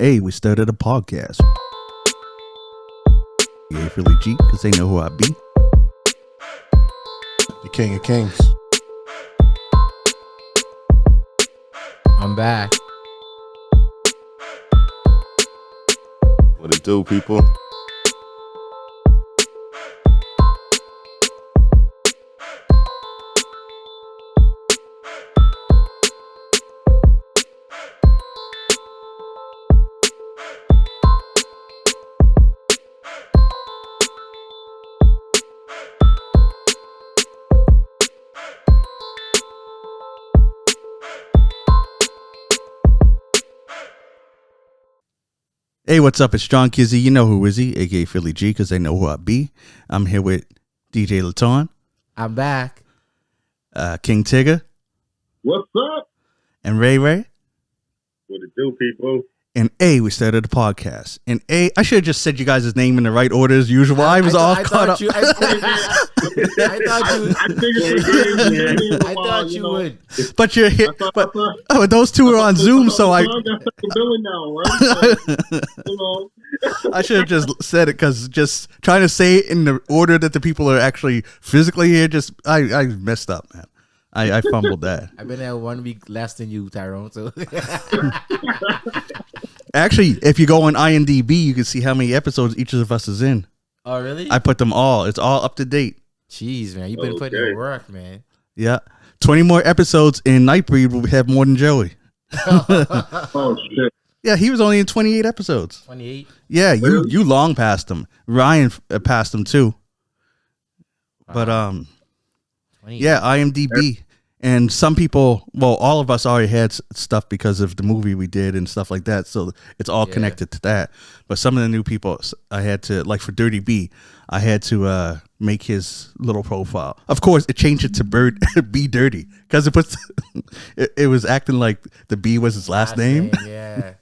Hey, we started a podcast. Yeah, Philly G, because they know who I be. The King of Kings. I'm back. What it do, people? Hey, what's up? It's John Kizzy. You know who is he, aka Philly G, because they know who I be. I'm here with DJ Laton, I'm back. King Tigger, What's up? and Ray Ray. What it do, people? And A, we started a podcast. And A, I should have just said you guys' name in the right order as usual. I was all caught up. I thought you would. But you're here. But those two are on Zoom, so I should have just said it because just trying to say it in the order that the people are actually physically here, I messed up, man. I fumbled that. I've been there 1 week less than you, Tyrone. So actually, if you go on IMDb, you can see how many episodes each of us is in. Oh, really? I put them all. It's all up to date. Jeez, man, you've been putting in work, man. Yeah, 20 more episodes in Nightbreed will have more than Joey. Oh shit! Yeah, he was only in 28 episodes. 28. Yeah, you long passed him. Ryan passed him too. But 28. yeah, IMDb. And some people, well, all of us already had stuff because of the movie we did and stuff like that. So it's all connected to that. But some of the new people, I had to, like for Dirty B, I had to make his little profile. Of course, it changed it to B Dirty because it puts, it was acting like the B was his last name. Yeah.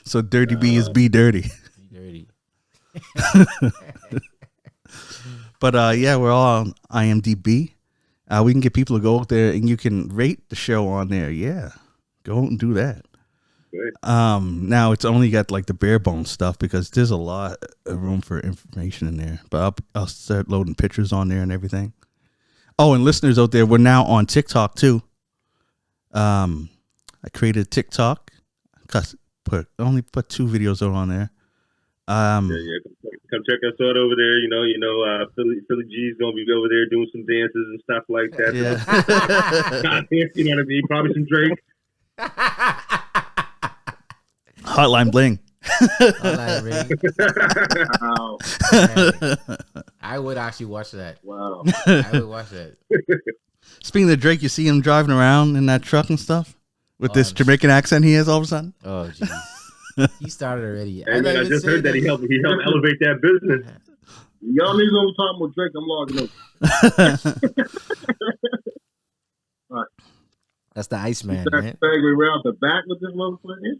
So Dirty B is B Dirty. Dirty. But yeah, we're all on IMDb. We can get people to go out there and you can rate the show on there. Yeah, go and do that. Good. Now it's only got like the bare bones stuff because there's a lot of room for information in there. But I'll start loading pictures on there and everything. Oh, and listeners out there, we're now on TikTok too. I created TikTok. Only put 2 videos out on there. Come check us out over there. Philly G's gonna be over there doing some dances and stuff like that. Yeah. You know what I mean? Probably some Drake. Hotline Bling. Wow. I would actually watch that. Wow. I would watch that. Speaking of Drake, you see him driving around in that truck and stuff with this Jamaican accent he has all of a sudden. Oh, jeez. He started already. Hey, man, I just heard that he helped elevate that business. Y'all niggas over talking about Drake, I'm logging up. That's the Iceman, man. Segue right out the back with this motherfucker.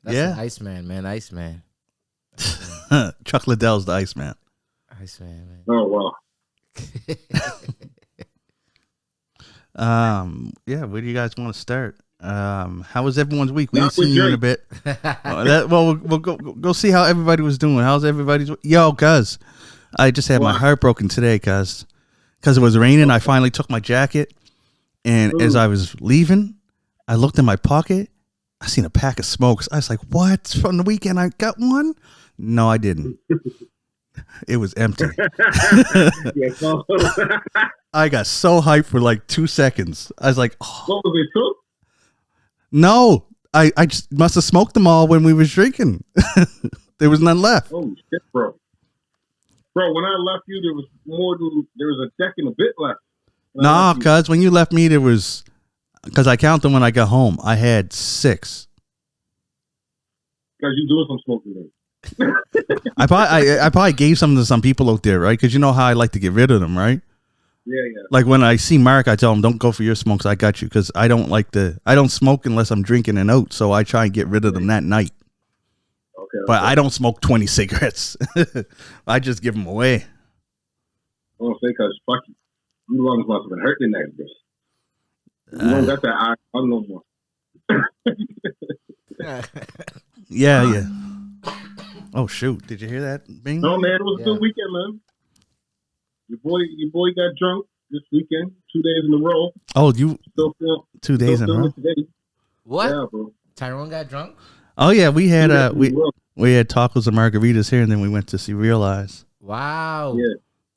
That's Yeah. the Iceman, man. Iceman. Chuck Liddell's the Iceman. Iceman, man. Oh wow. Yeah, where do you guys want to start? How was everyone's week? We didn't see you in a bit. We'll go see how everybody was doing. How's everybody's? Yo, cuz I just had my heart broken today, cuz it was raining. I finally took my jacket, and as I was leaving, I looked in my pocket. I seen a pack of smokes. I was like, "What? From the weekend? I got one?" No, I didn't. It was empty. I got so hyped for like 2 seconds. I was like, "Oh." What was it, too? No, I just must have smoked them all when we was drinking. There was none left. Oh shit, bro! Bro, when I left you, there was a deck and a bit left. Nah, cuz when you left me, there was, because I count them when I got home. I had 6. Because you doing some smoking there. I probably gave some to some people out there, right? Because you know how I like to get rid of them, right? Yeah. Like when I see Mark, I tell him, "Don't go for your smokes. I got you." Because I don't smoke unless I'm drinking an oat. So I try and get rid of them that night. Okay. But I don't smoke 20 cigarettes. I just give them away. I don't say because fuck you. You lungs must have been hurting that day. You don't got that eye no more. Yeah. Oh shoot! Did you hear that? Bing? No, man, it was a good weekend, man. Your boy got drunk this weekend, 2 days in a row. Oh, you still feel 2 days in a row? Today. What? Yeah, bro. Tyrone got drunk? Oh yeah, we had we had tacos and margaritas here, and then we went to see Realize. Wow. Yeah.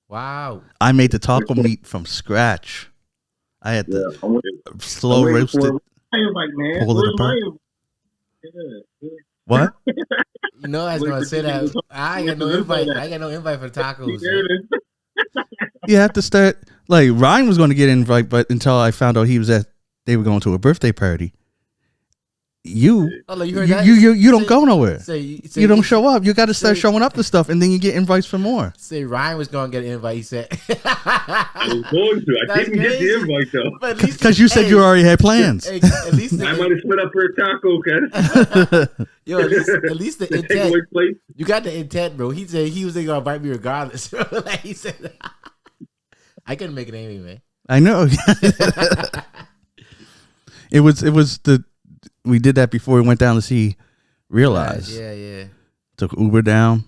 Wow. I made the taco meat from scratch. I had to slow roast it. Man. Pull it apart. What? You know I was gonna say that. I got no invite. I got no invite for tacos. You have to start. Like Ryan was going to get an invite, but until I found out they were going to a birthday party. You don't go nowhere. You don't show up. You got to start showing up to stuff, and then you get invites for more. Say Ryan was going to get an invite. He said, I was going to. I didn't get the invite though. Because you said you already had plans. At least I might have split up for a taco, cuz. Yo, at least the intent. You got the intent, bro. He said he was going to invite me regardless. Like he said, I couldn't make it anyway, man. I know. It was we did that before we went down to see Realize. Yeah. Took Uber down.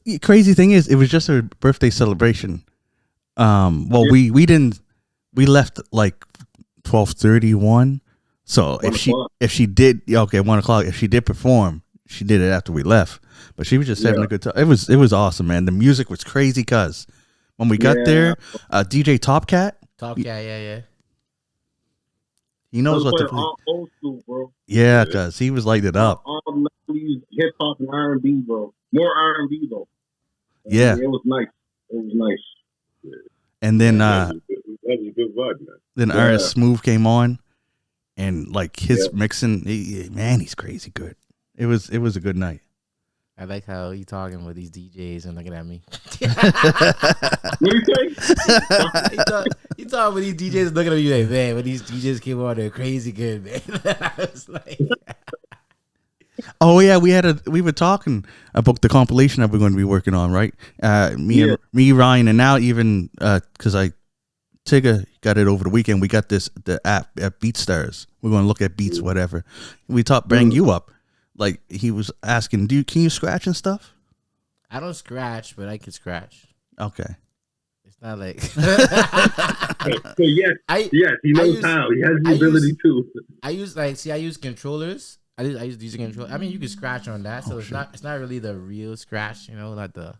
The crazy thing is, it was just her birthday celebration. We left like 12:31. So if she did 1:00, if she did perform, she did it after we left. But she was just having a good time. It was awesome, man. The music was crazy, cuz when we got there, DJ Topcat. Yeah. He knows what to play. All old school, bro. Yeah, cuz he was lighting it up. All 90s hip hop and R&B, bro. More R&B though. Yeah, it was nice. Yeah. And then that was a good vibe, man. Then RS Smooth came on, and like his mixing, he's crazy good. It was a good night. I like how you talking with these DJs and looking at me. What do you say? You talking with these DJs and looking at me like, man, when these DJs came on, they're crazy good, man. I was like, oh yeah, we were talking about the compilation that we're going to be working on, right? Me, Ryan, and now even because Tigger got it over the weekend. We got the app at BeatStars. We're going to look at beats, whatever. We bring you up. Like he was asking, can you scratch and stuff? I don't scratch, but I can scratch. Okay. It's not like. So yes, he knows how. He has the ability to. I use controllers. I use these controllers. I mean, you can scratch on that, so it's not really the real scratch. You know, not the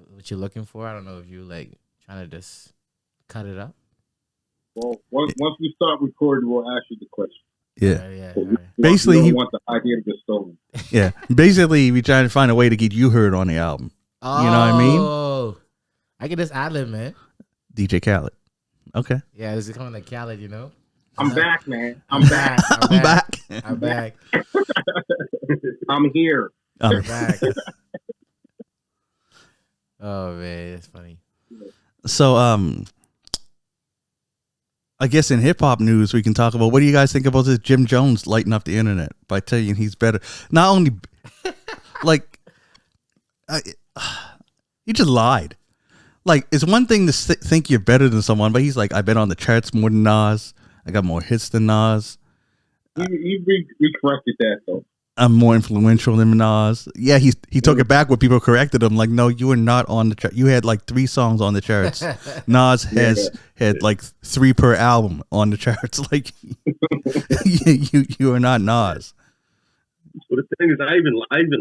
what you're looking for. I don't know if you like trying to just cut it up. Well, once we start recording, we'll ask you the question. Yeah. Right. Basically, he want the idea to get stolen. Yeah. Basically, we trying to find a way to get you heard on the album. Oh, you know what I mean? I can just ad-lib, man. DJ Khaled. Okay. Yeah, it's coming like Khaled, you know? I'm back, man. I'm back. I'm back. I'm back. I'm here. I'm back. Oh, man, that's funny. So, I guess in hip hop news, we can talk about what do you guys think about this Jim Jones lighting up the internet by telling you he's better? Not only, like, he just lied. Like, it's one thing to think you're better than someone, but he's like, I've been on the charts more than Nas. I got more hits than Nas. He corrected that though. I'm more influential than Nas. Yeah, he took it back when people corrected him. Like, no, you were not on the chart. You had like 3 songs on the charts. Nas had like 3 per album on the charts. Like, you are not Nas. Well, the thing is, I even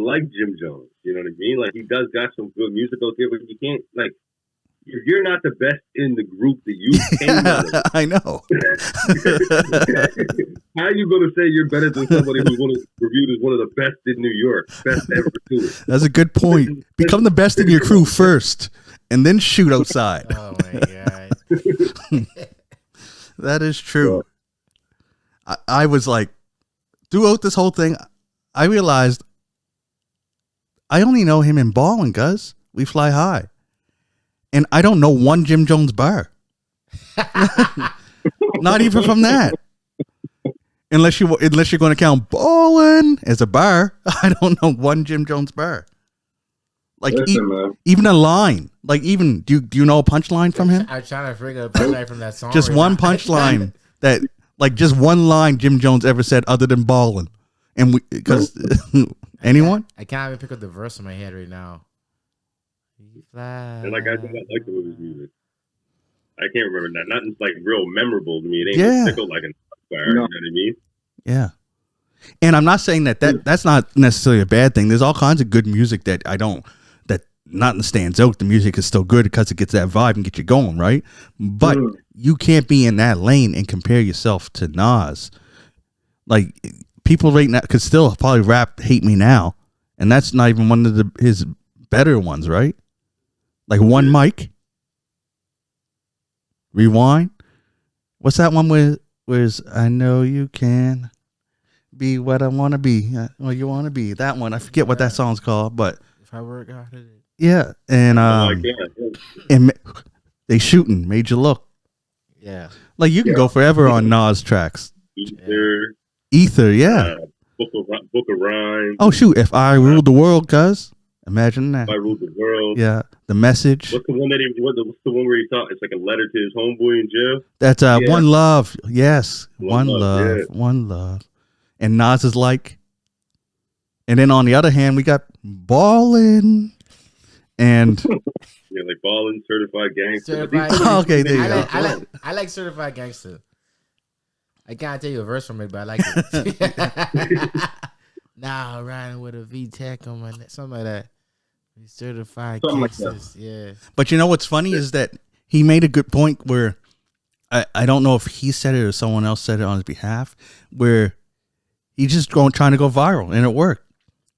like Jim Jones. You know what I mean? Like, he does got some good musical here, but you can't like. If you're not the best in the group that you came out of, I know. How are you going to say you're better than somebody who's reviewed as one of the best in New York, best ever to it? That's a good point. Become the best in your crew first, and then shoot outside. Oh my god, that is true. I was like, throughout this whole thing, I realized I only know him in Ballin', cuz We Fly High. And I don't know one Jim Jones bar. Not even from that. Unless you're going to count Ballin' as a bar, I don't know one Jim Jones bar. Like even a line. Like even do you know a punchline from him? I'm trying to figure a punchline from that song. Just one punchline that like just one line Jim Jones ever said other than Ballin'. And because anyone? I can't even pick up the verse in my head right now. And like I said, I like the movie's music. I can't remember that. Nothing's like real memorable to me. It ain't Yeah. tickled like an fire. You know what I mean? Yeah. And I'm not saying that's not necessarily a bad thing. There's all kinds of good music that nothing stands out. The music is still good because it gets that vibe and get you going, right? But you can't be in that lane and compare yourself to Nas. Like, people right now could still probably rap "Hate Me Now," and that's not even one of his better ones, right? Like One Mic, Rewind. What's that one where's I know you can be what I want to be, what you want to be. That one, I forget what that song's called, but if I work hard at it. Yeah, and and they shooting made you look. Yeah, like you can go forever on Nas tracks. Ether, yeah. Book of Rhymes. Oh shoot! If I ruled the world, cuz imagine that. If I ruled the world. Yeah, The Message. What's the one where he thought it's like a letter to his homeboy in jail? That's One Love. Yes, One Love. Yeah. One Love. And Nas is like, and then on the other hand, we got Ballin'. And like Ballin', Certified Gangster. Okay, there you go. I like Certified Gangster. I can't tell you a verse from it, but I like it. Now riding with a VTEC on my neck, something like that. Certified Gangsters, yeah. But you know what's funny is that he made a good point where I don't know if he said it or someone else said it on his behalf, where he just trying to go viral and it worked.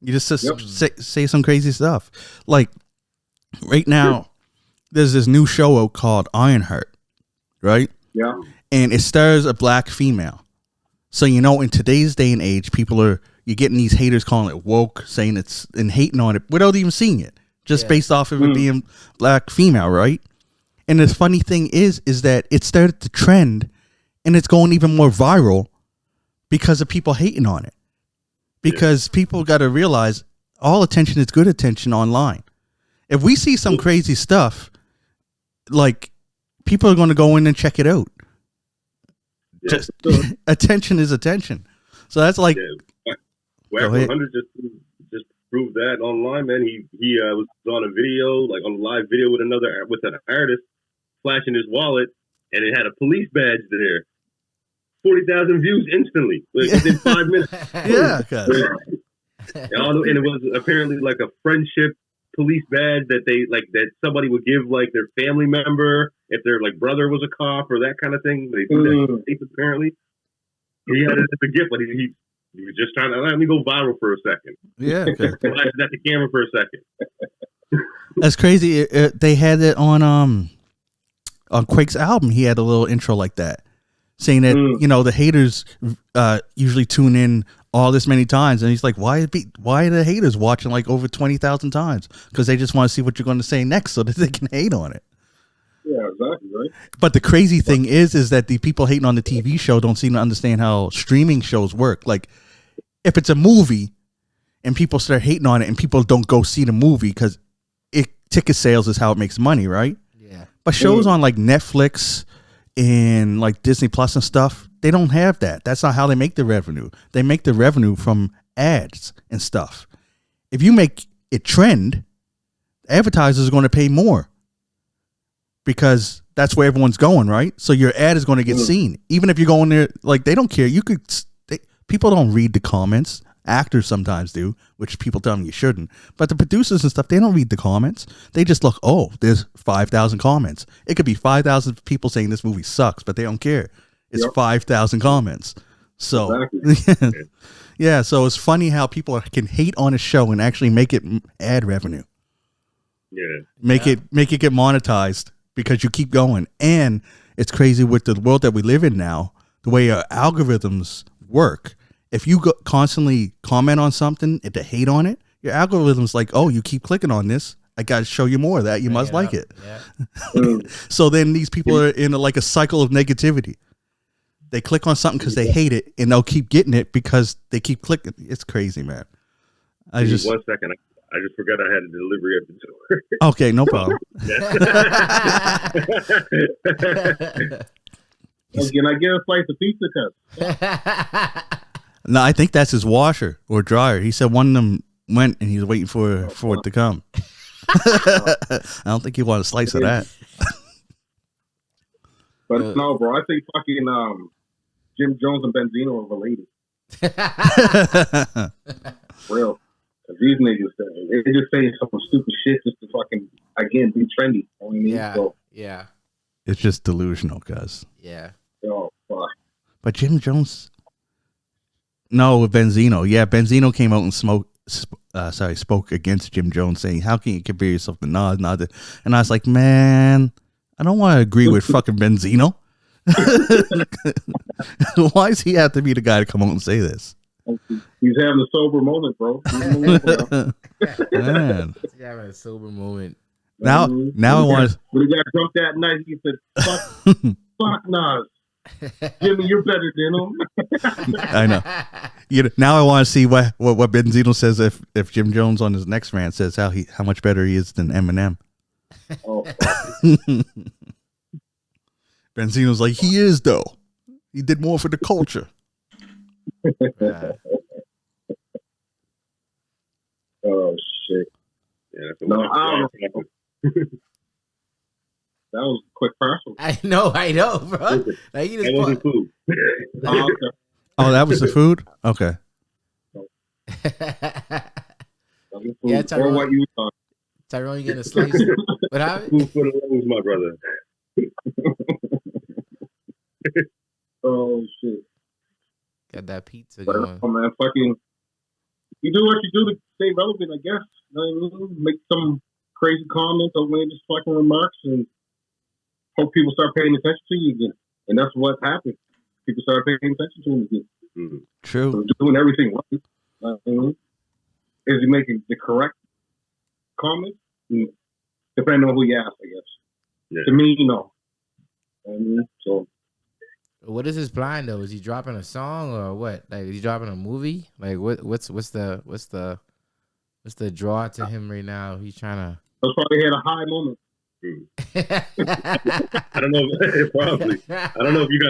You just say some crazy stuff. Like right now, there's this new show out called Ironheart, right? Yeah. And it stars a black female. So, in today's day and age, you're getting these haters calling it woke, saying it's and hating on it without even seeing it, just based off of it being black female, right? And the funny thing is that it started to trend and it's going even more viral because of people hating on it. Because people got to realize all attention is good attention online. If we see some crazy stuff, like, people are going to go in and check it out. Just attention is attention. So that's like, Whack 100 just proved that online, man. He was on a video, like on a live video with an artist, flashing his wallet, and it had a police badge there. 40,000 views instantly, within 5 minutes. Yeah, and it was apparently like a friendship police badge that that somebody would give like their family member if their like brother was a cop or that kind of thing. They do that apparently. He had it as a gift, but he was just trying to let me go viral for a second. Yeah, okay. At the camera for a second. That's crazy. They had it on Quake's album. He had a little intro like that, saying that the haters usually tune in all this many times, and he's like, why are the haters watching like over 20,000 times? Because they just want to see what you're going to say next so that they can hate on it. Yeah, exactly, right. But the crazy thing is that the people hating on the TV show don't seem to understand how streaming shows work. Like, if it's a movie and people start hating on it and people don't go see the movie because ticket sales is how it makes money, right? Yeah. But shows on like Netflix and like Disney Plus and stuff, they don't have that. That's not how they make the revenue. They make the revenue from ads and stuff. If you make it trend, advertisers are going to pay more because that's where everyone's going, right? So your ad is going to get seen. Even if you go in there, like, they don't care. People don't read the comments. Actors sometimes do, which people tell them you shouldn't. But the producers and stuff, they don't read the comments. They just look, there's 5,000 comments. It could be 5,000 people saying this movie sucks, but they don't care. It's 5,000 comments. So, yeah, so it's funny how people can hate on a show and actually make it ad revenue. Yeah. Make it get monetized because you keep going. And it's crazy with the world that we live in now, the way our algorithms work. If you constantly comment on something and to hate on it, your algorithm's like, oh, you keep clicking on this, I got to show you more of that. You must like it. Yeah. So then these people are in a cycle of negativity. They click on something because they hate it, and they'll keep getting it because they keep clicking. It's crazy, man. 1 second. I just forgot I had a delivery at the door. Okay, no problem. Can I get a slice of pizza, cuz? No, I think that's his washer or dryer. He said one of them went and he's waiting for it to come. I don't think he want a slice of that. But no, bro, I think fucking Jim Jones and Benzino are related. Real. Because these niggas, they're just saying some stupid shit just to fucking, again, be trendy. You know what I mean? Yeah. So, Yeah. It's just delusional, cuz. Yeah. oh, fuck. But Jim Jones, no, with Benzino. Yeah, Benzino came out and spoke against Jim Jones, saying, "How can you compare yourself to Nas?" And I was like, man, I don't want to agree with fucking Benzino. Why does he have to be the guy to come out and say this? He's having a sober moment, bro. Man. He's having a sober moment. Now I want. When he got drunk that night, he said, "Fuck Nas, Jimmy, you're better than him." I know. Now I want to see what Benzino says if Jim Jones on his next rant says how much better he is than Eminem. Oh, Benzino's like, he is though. He did more for the culture. oh shit! Yeah, No, I don't know. That was a quick parcel. I know, bro. Like, that wasn't food. Oh, okay. Oh, that was the food? Okay. Yeah, Or what you thought. Tyrone, you getting a slice? What happened? Food for the rose, my brother. Oh shit! Got that pizza But, going. oh man, fucking, you do what you do to stay relevant, I guess. You know what I mean? Make some crazy comments or just fucking remarks, and hope people start paying attention to you again. And that's what happened. People started paying attention to him again. Mm-hmm. True. So doing everything right. You know what I mean? Is he making the correct comments? Depending on who you ask, I guess. Yeah. To me, no. You know what I mean? So. What is his plan though? Is he dropping a song or what? Like, is he dropping a movie? Like, what's the draw to him right now? He's trying to. That's probably had a high moment. I don't know. Probably. I don't know if you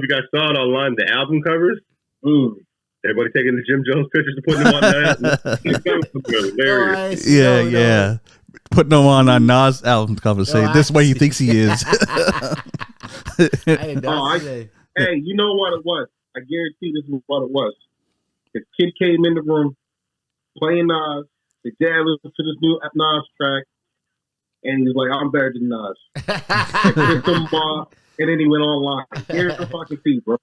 guys saw it online. The album covers. Everybody taking the Jim Jones pictures and putting them on there. Hilarious. Yeah. Putting them on Nas album cover, saying this way he thinks he is. Hey, you know what it was? I guarantee this is what it was. His kid came in the room playing Nas. The dad listened to this new Nas track, and he was like, "I'm better than Nas." And then he went online. Here's the fucking thing, bro.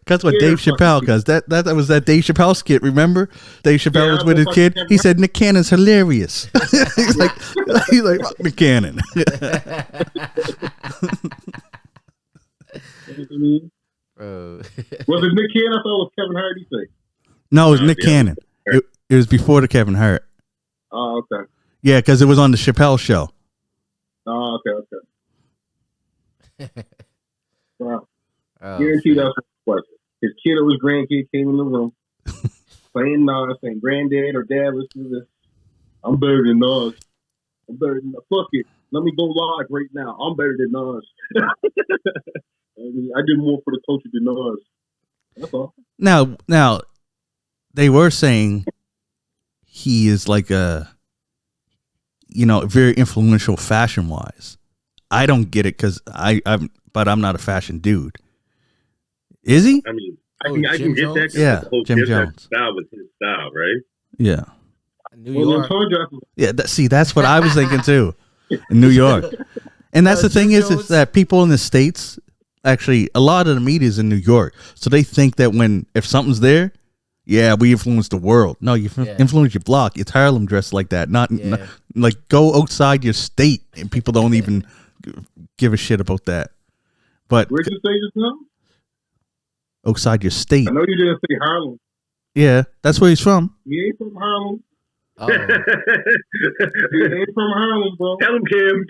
That's what Dave Chappelle, because that was that Dave Chappelle skit. Remember, Dave Chappelle was with his kid. He said Nick Cannon's hilarious. he's like fuck Nick Cannon. Bro. Was it Nick Cannon? I thought it was Kevin Hart. He said. No, it was Nick Cannon. It was before the Kevin Hart. Oh, okay. Yeah, because it was on the Chappelle show. Oh, okay. Wow. Oh, Guarantee that's what it was. His kid or his grandkid came in the room playing Nas, saying, "Granddad or Dad, listen to this. I'm better than Nas. I'm better than fuck it. Let me go live right now. I'm better than Nas. I did more for the culture than Nas. That's all." Now, they were saying he is like a, very influential fashion wise. I don't get it because but I'm not a fashion dude. Is he? I mean, I can get that. Yeah, the whole Jim Jones. Style was his style, right? Yeah. New York. Yeah, that's what I was thinking too. In New York. And that's the thing is that people in the States, actually, a lot of the media is in New York. So they think that if something's there, yeah, we influence the world. No, you influence your block. It's Harlem dressed like that. Not like go outside your state and people don't even give a shit about that. But where'd you say just now? Outside your state. I know you didn't say Harlem. Yeah, that's where he's from. He ain't from Harlem. Oh. He ain't from Harlem, bro. Tell him, Cam.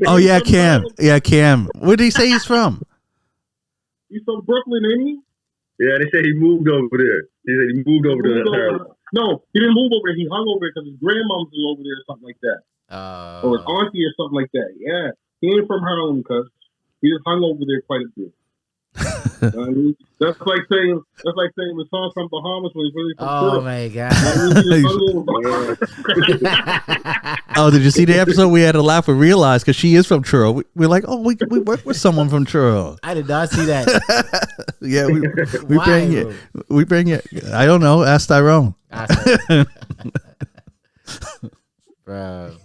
Oh yeah, Cam. Yeah, Cam. Where did he say he's from? He's from Brooklyn, ain't he? Yeah, they say he moved over there. He said he moved over to Harlem. No, he didn't move over there. He hung over there because his grandmom was over there or something like that. Or his auntie or something like that. Yeah. He ain't from Harlem, cuz. He just hung over there quite a bit. You know what I mean? That's like saying the song from Bahamas when he's really from Oh Pearl. my god. Oh, did you see the episode? We had to laugh and realize because she is from Truro. We're like, oh, we work with someone from Truro. I did not see that. Yeah, we Why, bring bro? it. We bring it. I don't know. Ask Tyrone. Bro.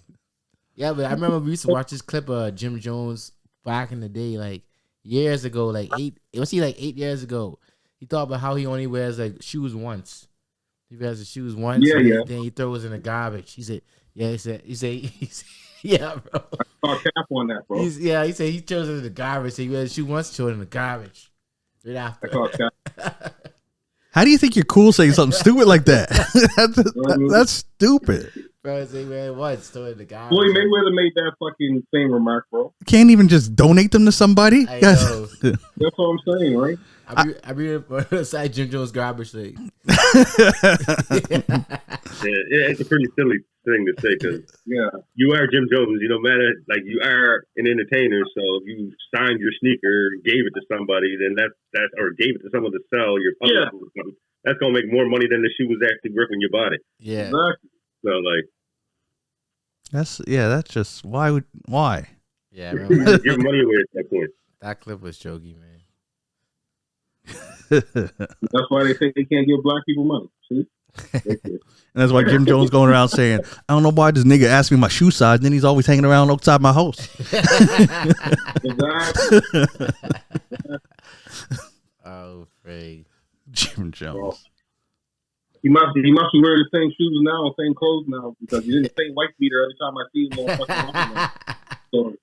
Yeah, but I remember we used to watch this clip of Jim Jones back in the day, like years ago, like 8 years ago. He thought about how he only wears like shoes once. He wears the shoes once, then he throws in the garbage. He said, yeah, he said, yeah, bro. I saw a cap on that, bro. He said he throws it in the garbage. So he wears the shoe once, throw it in the garbage. Right after. I saw a cap. How do you think you're cool saying something stupid like that? That's stupid. Bro, say wear once, throw it in the garbage. Floyd Mayweather made that fucking same remark, bro. Can't even just donate them to somebody. I know. That's what I'm saying, right? I read inside Jim Jones' garbage thing. Yeah, it's a pretty silly thing to say because you are Jim Jones. You know, matter like you are an entertainer. So if you signed your sneaker, gave it to somebody, then that or gave it to someone to sell your public, that's gonna make more money than the shoe was actually worth when you bought it. Yeah. Exactly. So like, that's just why? Yeah, you give money away at that point. that clip was jokey, man. That's why they think they can't give black people money. See? And that's why Jim Jones going around saying, I don't know why this nigga asked me my shoe size, and then he's always hanging around outside my house. Exactly. Oh, Fred. Jim Jones. He must be wearing the same shoes now, same clothes now, because he's in the same white beater every time I see him on fucking so,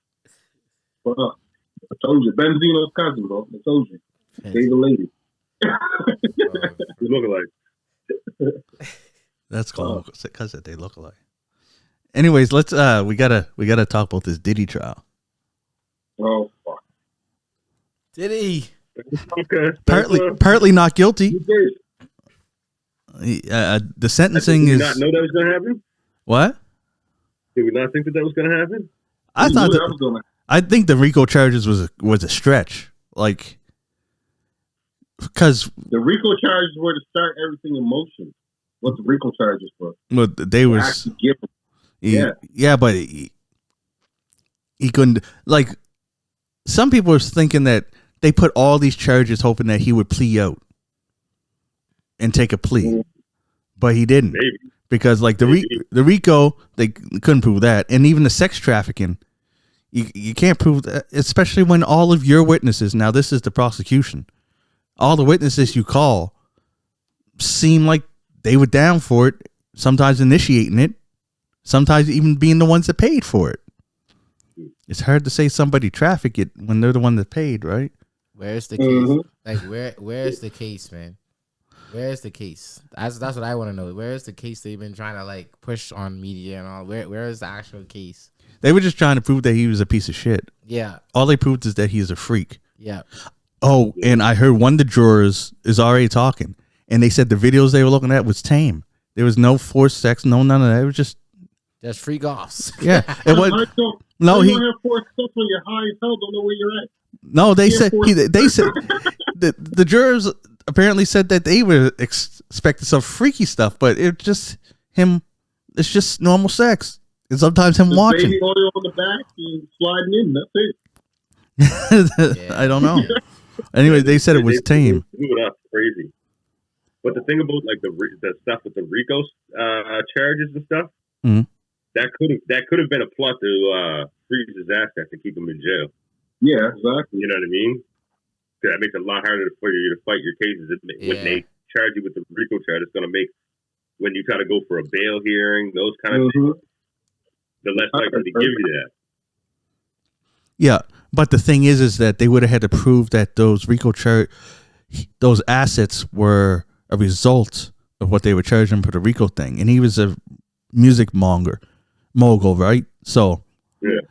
I told you, Benzino's cousin, bro. I told you. Save the lady. He's looking like. That's cool because they look alike. Anyways, let's we gotta talk about this Diddy trial. Oh fuck. Diddy. Okay. Partly not guilty. The sentencing is. Did we not know that was going to happen? What? Did we not think that was going to happen? I thought that was going to. I think the RICO charges was a stretch, like because the RICO charges were to start everything in motion. What the RICO charges for? Well, they was but he couldn't. Like some people are thinking that they put all these charges hoping that he would plea out and take a plea, but he didn't. Maybe. Because like the RICO, they couldn't prove that, and even the sex trafficking, you can't prove that, especially when all of your witnesses. Now this is the prosecution. All the witnesses you call seem like they were down for it. Sometimes initiating it, sometimes even being the ones that paid for it. It's hard to say somebody trafficked it when they're the one that paid, right? Where's the case? Like where's the case, man? Where's the case? That's what I want to know. Where's the case they've been trying to like push on media and all? Where is the actual case? They were just trying to prove that he was a piece of shit. Yeah. All they proved is that he's a freak. Yeah. Oh, and I heard one of the jurors is already talking, and they said the videos they were looking at was tame. There was no forced sex, none of that. It was just freak offs. Yeah. It was no. You don't have forced sex when you're high as hell. Don't know where you're at. No, they said the jurors apparently said that they were expecting some freaky stuff, but it's just him. It's just normal sex, and sometimes him watching. Baby oil on the back and sliding in. That's it. I don't know. Anyway, they said it was tame. That's crazy. But the thing about like the stuff with the RICO charges and stuff, that could have been a plot to freeze his ass to keep him in jail. Yeah, exactly. You know what I mean? That makes it a lot harder for you to fight your cases. When they charge you with the RICO charge, it's going to make when you try to go for a bail hearing, those kind of things, the less likely to give you that. Yeah, but the thing is that they would have had to prove that those RICO those assets were a result of what they were charging for the RICO thing, and he was a music mogul, right? So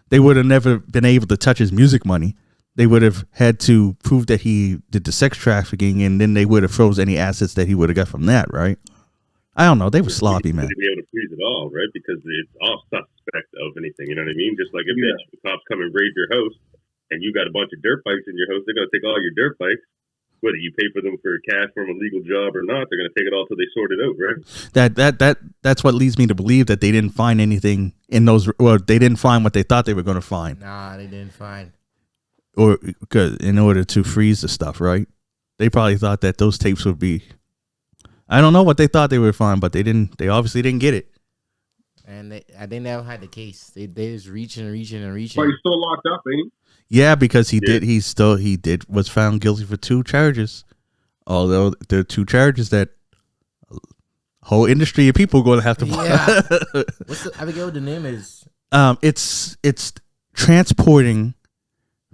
they would have never been able to touch his music money. They would have had to prove that he did the sex trafficking, and then they would have froze any assets that he would have got from that, right? I don't know. They were sloppy, man. They'd be able to freeze it all, right? Because it's all suspect of anything. You know what I mean? Just like if the cops come and raid your house, and you got a bunch of dirt bikes in your house, they're gonna take all your dirt bikes. Whether you pay for them for cash from a legal job or not, they're gonna take it all till they sort it out, right? That's what leads me to believe that they didn't find anything in those. Well, they didn't find what they thought they were going to find. Nah, they didn't find. Or in order to freeze the stuff, right? They probably thought that those tapes would be. I don't know what they thought they would find, but they didn't. They obviously didn't get it. And they never had the case. They just reaching. But he's still locked up, ain't he? Yeah, because he was found guilty for 2 charges. Although there are 2 charges that whole industry of people are going to have to. Yeah. I forget what the name is. It's transporting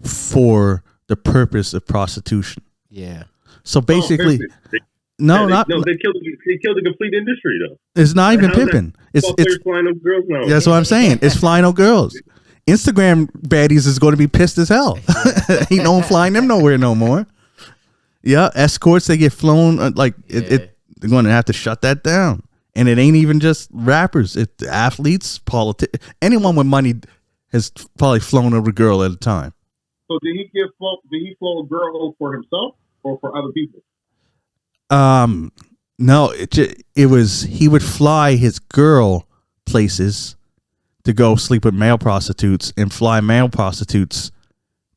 for the purpose of prostitution. Yeah. So basically, They killed the complete industry though. It's not even pimping. It's flying those girls now. That's what I'm saying. It's flying no girls. Instagram baddies is going to be pissed as hell. Ain't no one flying them nowhere no more. Yeah, escorts, they get flown they're going to have to shut that down. And it ain't even just rappers. It's athletes, politics. Anyone with money has probably flown over a girl at a time. So did he flow a girl for himself or for other people? No, it was he would fly his girl places to go sleep with male prostitutes and fly male prostitutes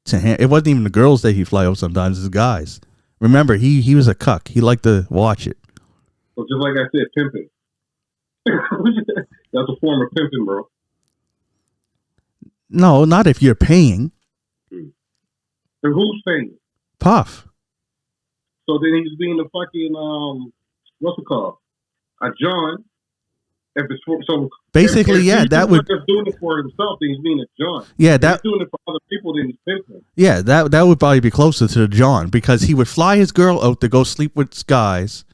to him. It wasn't even the girls that he fly over sometimes, it's the guys. Remember, he was a cuck. He liked to watch it. So just like I said, pimping. That's a form of pimping, bro. No, not if you're paying. And who's paying? Puff. So then he's being a fucking what's it called? A John. If it's for, so basically, if that would just doing it for himself, then he's being a John. Yeah, if he's doing it for other people, then he's pimping. Yeah, that would probably be closer to the John because he would fly his girl out to go sleep with guys,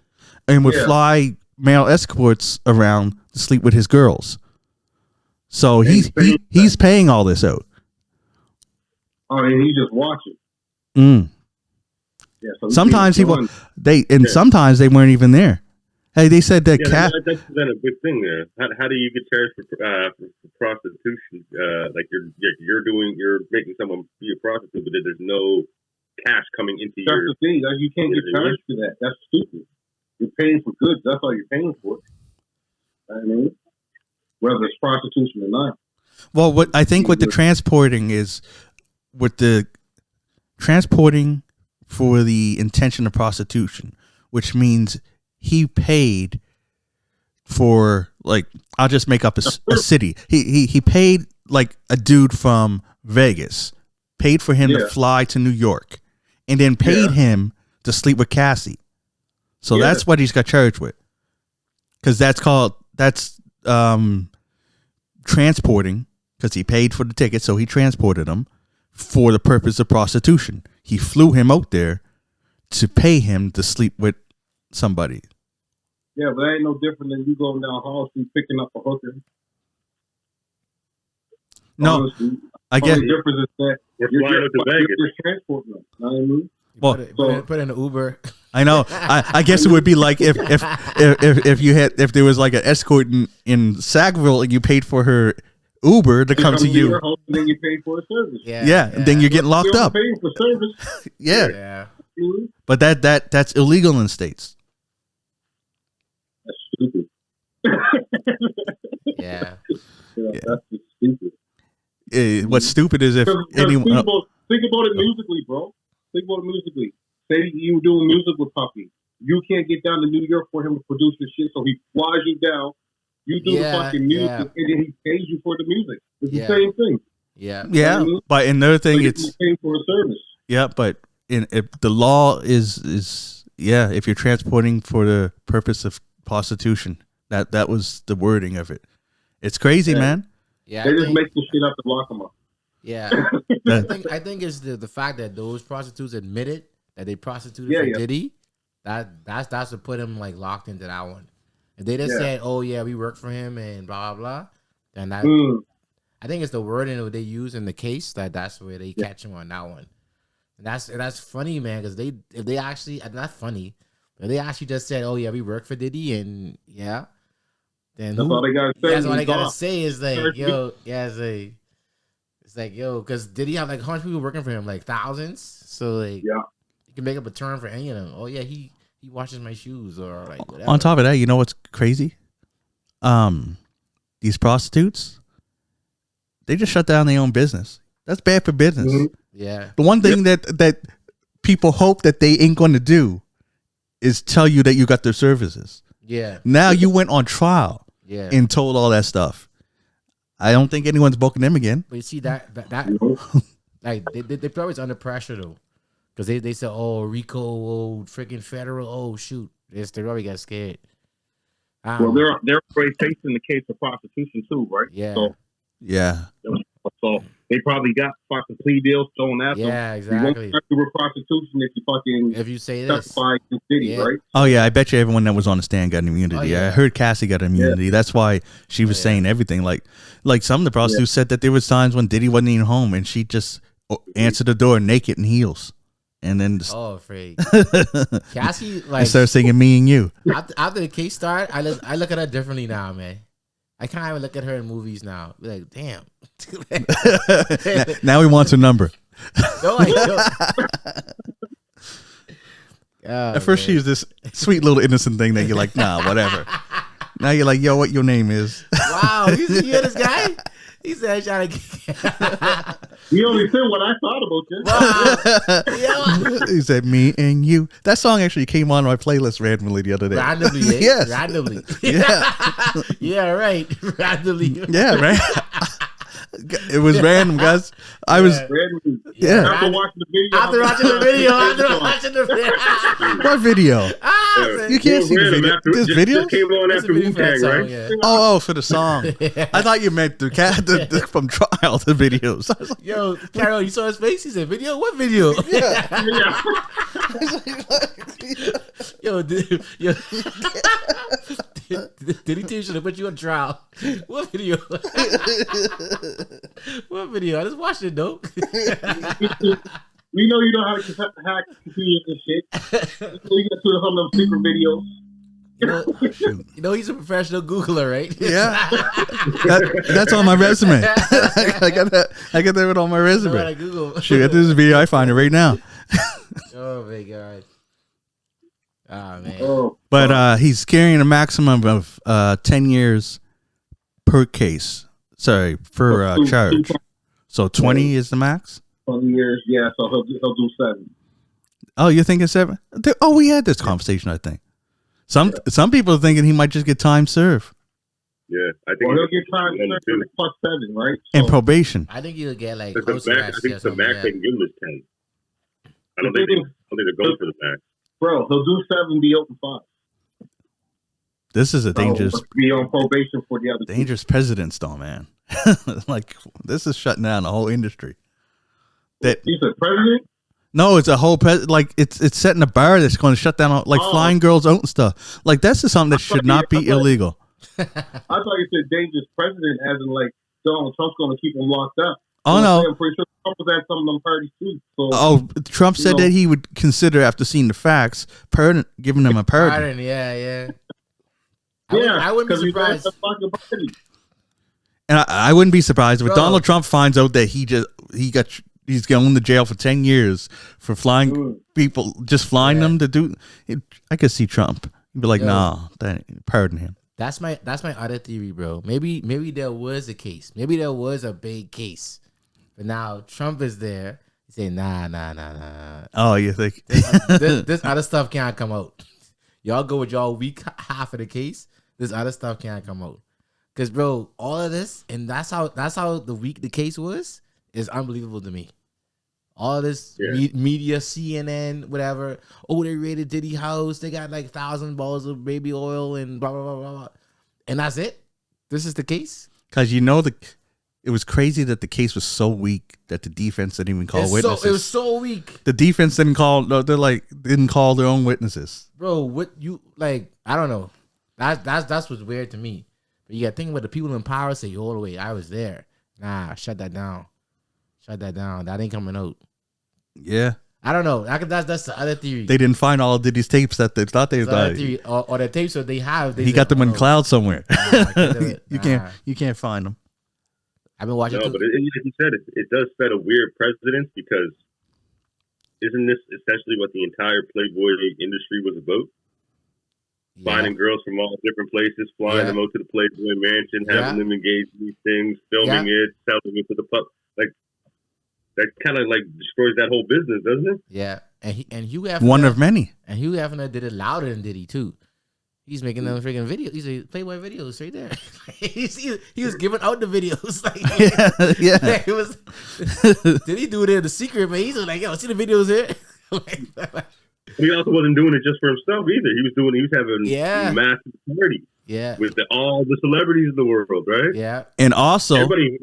and would fly male escorts around to sleep with his girls. So he's paying all this out. Oh, and he's just watching. Yeah. So sometimes sometimes they weren't even there. Hey, they said that that's a big thing there. How do you get charged for prostitution? Like you're making someone be a prostitute, but there's no cash coming into That's the thing. You can't get charged for that. That's stupid. You're paying for goods. That's all you're paying for. I mean, whether it's prostitution or not. Well, what I think with the transporting is with the transporting for the intention of prostitution, which means he paid for, like, I'll just make up a city. He paid like a dude from Vegas, paid for him to fly to New York, and then paid him to sleep with Cassie. So that's what he's got charged with. Because that's transporting, because he paid for the ticket, so he transported him for the purpose of prostitution. He flew him out there to pay him to sleep with somebody. Yeah, but that ain't no different than you going down Hall Street picking up a hooker. No, honestly, I guess the difference is that you're just transporting them. You know what I mean? Well, put in an Uber. I know. I guess it would be like if there was like an escort in Sackville and you paid for her Uber to come to you. And then you pay for a service. Yeah. And then you're getting locked up. Paying for service. Yeah. But that's illegal in states. That's stupid. Yeah. That's just stupid. What's stupid is if anyone think about it musically, bro. Think about it musically. Say you were doing music with Puffy. You can't get down to New York for him to produce the shit, so he flies you down. You do the fucking music, and then he pays you for the music. It's the same thing. Yeah. Yeah, but another thing, it's paying for a service. Yeah, but if the law is if you're transporting for the purpose of prostitution, that was the wording of it. It's crazy, man. Yeah, they just make the shit up to lock them up. Yeah, I think it's the fact that those prostitutes admitted that they prostituted for Diddy. That's what put him like locked into that one. If they just said, "Oh yeah, we work for him" and blah blah blah, then that I think it's the wording that they use in the case that's where they catch him on that one. And that's funny, man, because if they actually not funny, but they actually just said, "Oh yeah, we work for Diddy," and then that's all they gotta say. That's all they gotta say is like, yo, It's like, yo, because did he have like how much people working for him? Like thousands. So like, Yeah. you can make up a term for any of them. Oh yeah, he washes my shoes or like whatever. On top of that, you know what's crazy? These prostitutes, they just shut down their own business. That's bad for business. Mm-hmm. Yeah. The one thing that people hope that they ain't going to do is tell you that you got their services. Yeah. Now you went on trial Yeah. and told all that stuff. I don't think anyone's booking them again. But you see that like they're always under pressure though, because they said, oh, Rico, oh, freaking federal, oh shoot, they already got scared. Well, they're already facing the case of prostitution too, right? Yeah. So they probably got fucking plea deals thrown at them. Yeah, You won't exactly. charge you with prostitution If you say this, testify in the city, Yeah. right? Oh yeah, I bet you everyone that was on the stand got immunity. Oh, yeah. I heard Cassie got immunity. That's why she was saying everything. Like some of the prostitutes said that there was times when Diddy wasn't even home and she just answered the door naked in heels, and then just, afraid. Cassie, like, and started singing "Me and You." after the case started, I look at her differently now, man. I can't even look at her in movies now. Be like, damn. Now he wants her number. No, I don't. Oh, At first, man. she was this sweet little innocent thing that you're like, nah, whatever. Now you're like, yo, what your name is? Wow, you hear this guy? He said, "Trying to." You only said what I thought about this. Wow. Yeah. He said, "Me and You." That song actually came on my playlist randomly the other day. Randomly, eh? Yes. Randomly. Yeah. Yeah, right. Randomly. Yeah, right. It was random, guys. I was. Yeah. After watching the video. After watching the video. What video? Ah, You can't see the video. This video? Just came on That's after a video Wu for that Tang, song, right? yeah. Oh, for the song. I thought you meant the cat from trial, the videos. I was like, Yo, Carol, you saw his face? He said, "Video? What video?" Yeah. Yo, did he tell you should have put you on trial? What video? What video? I just watched it though. We know you know how to hack computers and shit. You get to some of them secret videos. You know he's a professional Googler, right? yeah. That's on my resume. I got that on my resume. Right, Google. Shoot, at this video, I find it right now. Oh my god. Ah man. Oh, But he's carrying a maximum of 10 years per case. Sorry, per charge. So 20 is the max? 20 years, yeah. So he'll do 7. Oh, you're thinking 7? Oh, we had this conversation, I think. Some people are thinking he might just get time served. Yeah, I think Well, he'll get time plus 7, right? And probation. I think he'll get like the close max, to I that. think the max they can give him is 10. I don't think they're going for the max. Bro, he'll do 7, be open 5. This is a dangerous Be on probation for the other dangerous presidents, though, man. Like, this is shutting down the whole industry. He's a president? No, it's a whole like it's setting a bar that's going to shut down like flying girls out and stuff. Like that's just something that should not be illegal. I thought you said dangerous president, as in like Donald Trump's going to keep him locked up. Oh no! I'm pretty sure Trump was at some of them parties too. So, Trump said that he would consider, after seeing the facts, giving them a pardon. Yeah. I wouldn't be surprised. And I wouldn't be surprised if Bro. Donald Trump finds out that he's going to jail for 10 years for flying people, just flying them to do. I could see Trump. He'd be like, "Nah, pardon him." That's my other theory, bro. Maybe there was a case. Maybe there was a big case, but now Trump is there. He say, nah. Oh, you think? This other stuff can't come out. Y'all go with y'all weak half of the case. This other stuff can't come out. Cause bro, all of this, and that's how the case was, is unbelievable to me. All this media, CNN, whatever. Oh, they raided Diddy house. They got like 1,000 balls of baby oil and blah blah blah blah blah. And that's it. This is the case. Because it was crazy that the case was so weak that the defense didn't even call witnesses. It was so weak, The defense didn't call. Didn't call their own witnesses. bro. What you like? I don't know. That's what's weird to me. But you got to think about the people in power. Say, "All the way, I was there." Nah, shut that down. That ain't coming out. Yeah, I don't know. That's the other theory. they didn't find all of Diddy's tapes that they thought they The other died. theory, or the tapes that they have. He got them in cloud somewhere. Nah, I can't do it. You Nah. can't find them. I've been watching. No, but like you said, it does set a weird precedence because isn't this essentially what the entire Playboy industry was about? Finding girls from all different places, flying them out to the Playboy mansion, having them engage in these things, filming it, selling it to the public. Like that kind of like destroys that whole business, doesn't it? Yeah, and Hugh Hefner, one of many. And Hugh Hefner did it louder than Diddy too. He's making them freaking videos. He's a Playboy videos right there. he was giving out the videos. Like, yeah. It was. Did he do it in the secret? Man, he's like, yo, see the videos here. He also wasn't doing it just for himself either. He was having massive parties. Yeah, with all the celebrities in the world, right? Yeah, and also everybody in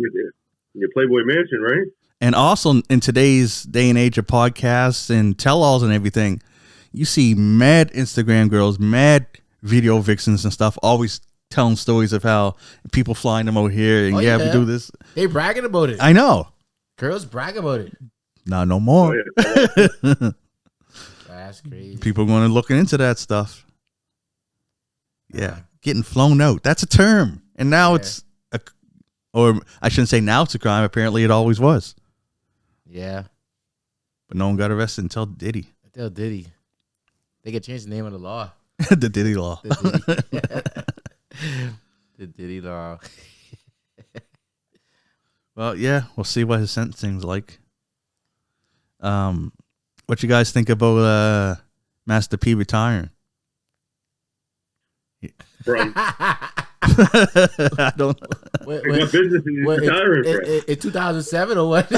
your Playboy mansion, right? And also in today's day and age of podcasts and tell-alls and everything, you see mad Instagram girls, mad video vixens and stuff always telling stories of how people flying them out here and we do this. They bragging about it. I know. Girls brag about it. Not no more. Oh, yeah. That's crazy. People are going to look into that stuff. Yeah. Getting flown out. That's a term. And now it's or I shouldn't say now it's a crime. Apparently it always was. Yeah. But no one got arrested until Diddy. Until Diddy. They could change the name of the law. The Diddy law. The Diddy law. Well, yeah, we'll see what his sentencing's like. What you guys think about Master P retiring? From I don't know. What business is he retiring from? In 2007 or what?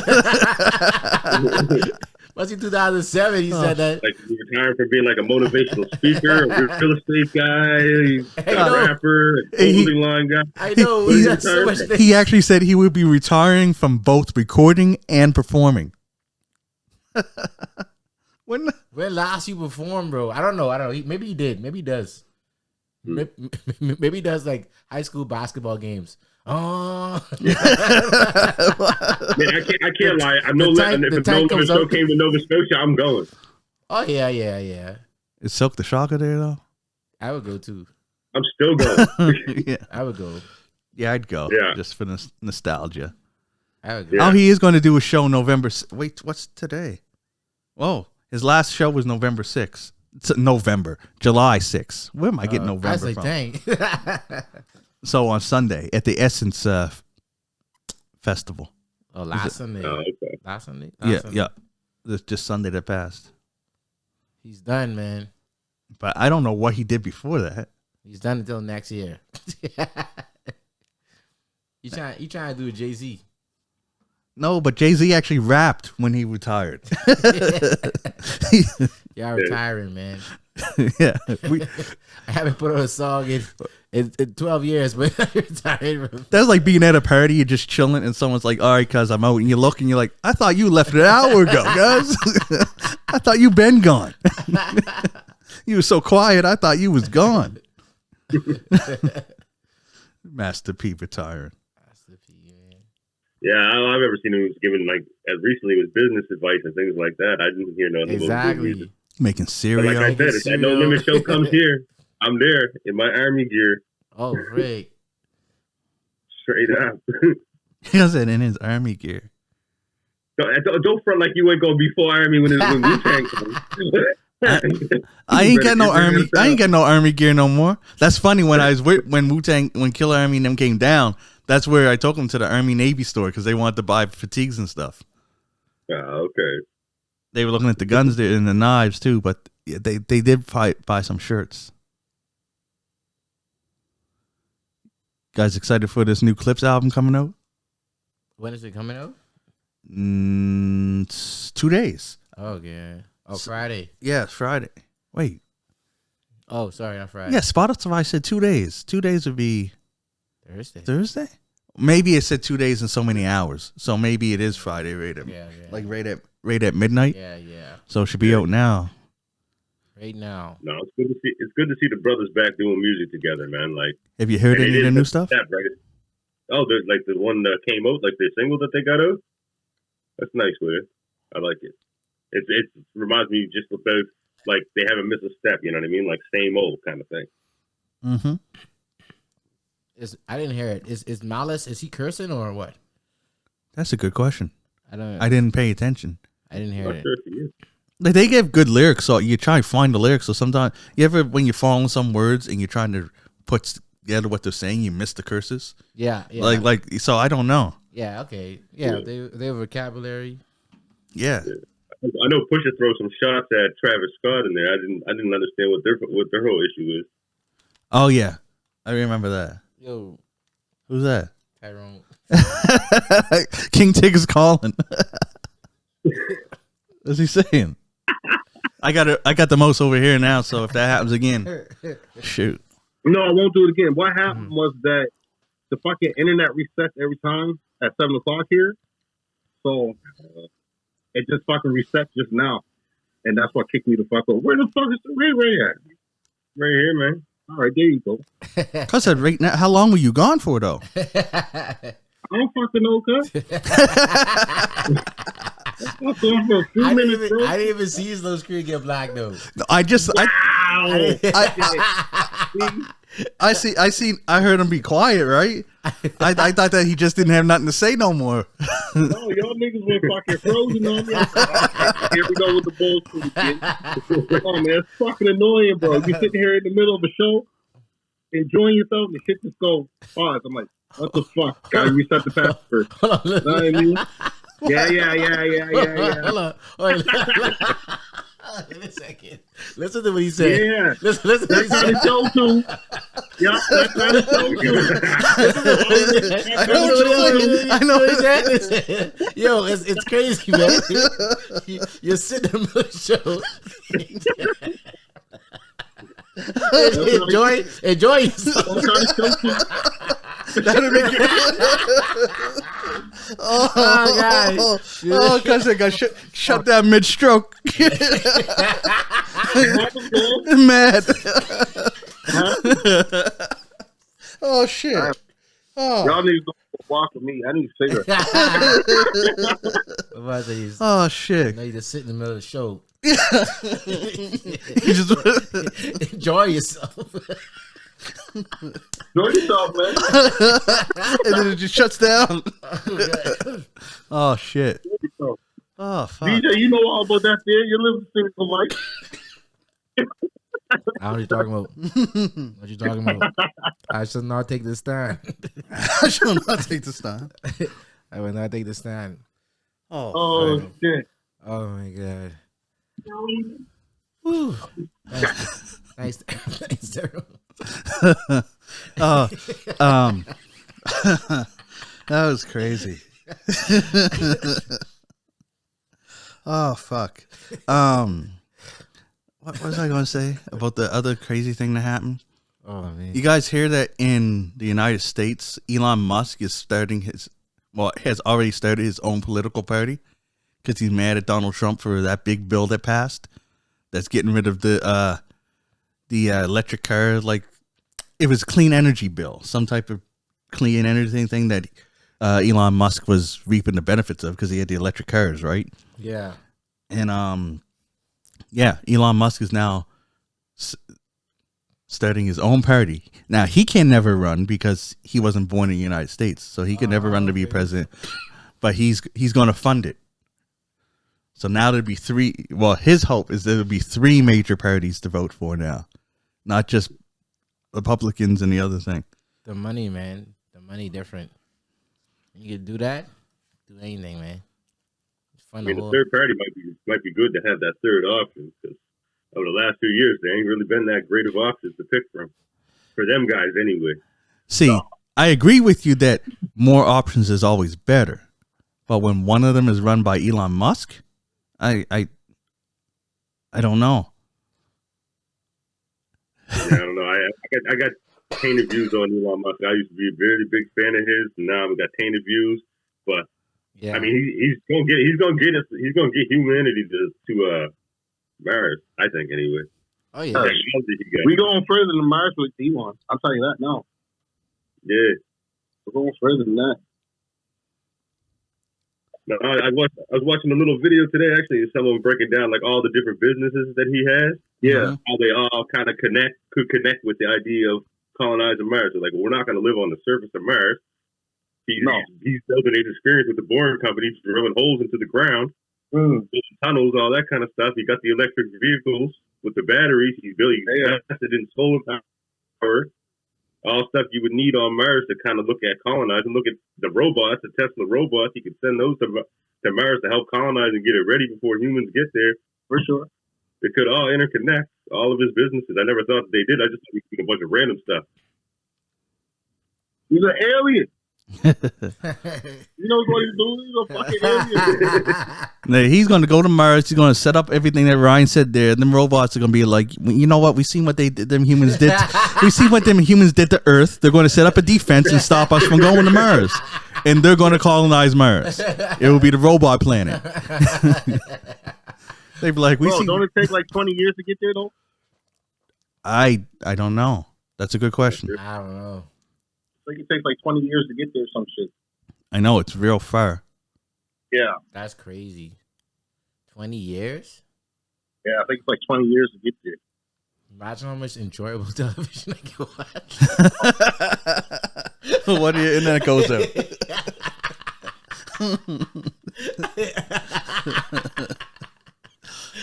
Was it 2007? He said that. Like he's retiring from being like a motivational speaker, a real estate guy, a rapper, a clothing line guy. I know. He actually said he would be retiring from both recording and performing. When last you performed, bro? I don't know. Maybe he did. Maybe he does. Maybe he does like high school basketball games. Oh, man, I can't lie. I know if the No Limit Show came to Nova Scotia, I'm going. Oh yeah. Is Silk the Shocker there though? I would go too. I'm still going. Yeah, I would go. Yeah, I'd go. Yeah, just for nostalgia. I would go. Oh, he is going to do a show November. Wait, what's today? Whoa, his last show was November 6th. It's July 6th. Where am I getting November I was like, from? dang. So on Sunday at the Essence Festival. Oh, last Sunday. Oh, okay. Last Sunday? Yeah. It's just Sunday that passed. He's done, man. But I don't know what he did before that. He's done until next year. You trying to do a Jay-Z? No, but Jay-Z actually rapped when he retired. Y'all retiring, man. Yeah. I haven't put on a song in 12 years, but I'm retired. That's like being at a party, you're just chilling, and someone's like, all right, cuz I'm out. And you look and you're like, I thought you left an hour ago, guys. I thought you been gone. You were so quiet, I thought you was gone. Master P retired. Yeah, all I've ever seen him was giving as recently was business advice and things like that. I didn't hear nothing exactly. About making cereal. But like I said, if that No Limit Show comes here, I'm there in my army gear. Oh, great! Straight up. He said in his army gear. Don't front like you ain't gonna be full army when Wu-Tang comes. I ain't got no army. I ain't got no army gear no more. That's funny. When I was when Wu-Tang, when Killer Army and them came down, that's where I took them to the Army Navy store because they wanted to buy fatigues and stuff. Oh, okay. They were looking at the guns there and the knives too, but they did buy some shirts. Guys, excited for this new Clips album coming out? When is it coming out? It's 2 days. Oh yeah. Oh, Friday. Yeah, it's Friday. Wait. Oh, sorry, not Friday. Yeah, Spotify said 2 days. 2 days would be Thursday? Maybe it said 2 days and so many hours. So maybe it is Friday, right at midnight. Yeah. So it should be out now. Right now. No, it's good to see the brothers back doing music together, man. Like, have you heard any of the new stuff? Right? Oh, there's like the one that came out, like the single that they got out. That's nice with it. I like it. It reminds me just about like they haven't missed a step. You know what I mean? Like same old kind of thing. Mm-hmm. I didn't hear it. Is Malice? Is he cursing or what? That's a good question. I didn't pay attention. I didn't hear Not it. sure if he is. Like they give good lyrics, so you try and find the lyrics. So sometimes you ever when you're following some words and you're trying to put together what they're saying, you miss the curses. Yeah. Like so I don't know. Yeah. Okay. Yeah. Their vocabulary. Yeah. I know Pusha throw some shots at Travis Scott in there. I didn't understand what their whole issue is. Oh yeah, I remember that. Yo, Who's that? Tyrone. King Tigger's calling. What's he saying? I got the most over here now. So if that happens again, shoot. No, I won't do it again. What happened was that the fucking internet resets every time at 7:00 here. So it just fucking resets just now. And that's what kicked me the fuck up. Where the fuck is the Ray at? Right here, man. All right, there you go. Cause right now, how long were you gone for though? I don't fucking know, cuz. I'm going for a few minutes, bro. I didn't even see his little screen get black though. I heard him be quiet, right? I thought that he just didn't have nothing to say no more. No, y'all niggas were fucking frozen on me. Here we go with the bullshit again. Oh man, it's fucking annoying, bro. You sitting here in the middle of a show, enjoying yourself, and shit just go pause. I'm like, what the fuck? Gotta reset the password. Hold on, Know what I mean? Yeah. Hold on. Wait a second. Listen to what he said. Yeah. Listen to what he That's how said. the show too. Yeah, that's how the show too. I know what you're saying. Listen. Yo, it's crazy, man. You're sitting in the middle of the show. Enjoy yourself. What kind of show too? That'd be good. Oh, God. Oh, cause I got shut down mid stroke. Mad. Oh shit. Oh. Y'all need to go for a walk with me. I need a cigarette. Oh shit. No, you just sit in the middle of the show. You just Enjoy yourself. Enjoy yourself, man. and then it just shuts down. Oh shit. Oh fuck. DJ, you know all about that there. You live in single life. I don't know what you're talking about. What you talking about? I shall not take this stand. I shall not take this time. I will not take this stand. Oh shit. Oh my god. Whew. Nice. Thanks, Daryl. That was crazy. Oh fuck. What was I going to say about the other crazy thing that happened? Oh man. You guys hear that in the United States, Elon Musk is has already started his own political party because he's mad at Donald Trump for that big bill that passed that's getting rid of the electric car. Like it was a clean energy bill, some type of clean energy thing that Elon Musk was reaping the benefits of because he had the electric cars, right? Yeah. And Elon Musk is now starting his own party. Now he can never run because he wasn't born in the United States, so he can never run to be president. But he's going to fund it. So now there'll be three. Well, his hope is there'll be three major parties to vote for now, not just Republicans and the other thing. The money, man. The money different. You can do that. Do anything, man. It's fun. I mean, the third party might be good to have that third option because over the last 2 years, there ain't really been that great of options to pick from for them guys anyway. See, I agree with you that more options is always better, but when one of them is run by Elon Musk, I don't know. Yeah, I don't know. I got tainted views on Elon Musk. I used to be a very big fan of his, and now I've got tainted views. But yeah, I mean, he's gonna get humanity to Mars. I think anyway. Oh yeah. We going further than Mars with Elon. I'll tell you that now. Yeah, we're going further than that. No, I was watching a little video today. Actually, someone breaking down like all the different businesses that he has. Yeah, how they all kind of could connect with the idea of colonizing Mars. So like, well, we're not going to live on the surface of Mars. He's building his experience with the boring company, drilling holes into the ground, building tunnels, all that kind of stuff. He got the electric vehicles with the batteries. He's building invested in solar power, all stuff you would need on Mars to kind of look at colonizing. Look at the robots, the Tesla robots. He could send those to Mars to help colonize and get it ready before humans get there. For sure. It could all interconnect, all of his businesses. I never thought they did. I just thought we did a bunch of random stuff. He's an alien. You know what he's doing? He's a fucking alien. Now, he's going to go to Mars. He's going to set up everything that Ryan said there. Them robots are going to be like, you know what? We seen what they did. Them humans did. We see what them humans did to Earth. They're going to set up a defense and stop us from going to Mars. And they're going to colonize Mars. It will be the robot planet. They'd be like, don't it take like 20 years to get there though? I don't know. That's a good question. I don't know. I think it takes like 20 years to get there, some shit. I know, it's real far. Yeah. That's crazy. 20 years? Yeah, I think it's like 20 years to get there. Imagine how much enjoyable television I can watch. What do you, and then it goes out.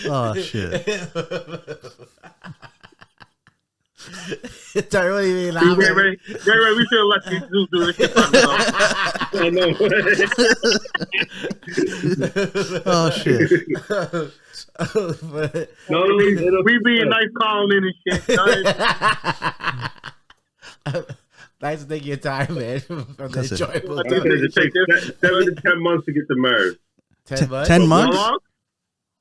Oh, shit. It's really Ray, we should have let these dudes do this shit by themselves. I know. Oh, shit. No, we being nice calling in and shit. Nice to take your time, man. From the enjoyable. I think it takes 7 to 10 months to get to Mars. 10 months? 10 months?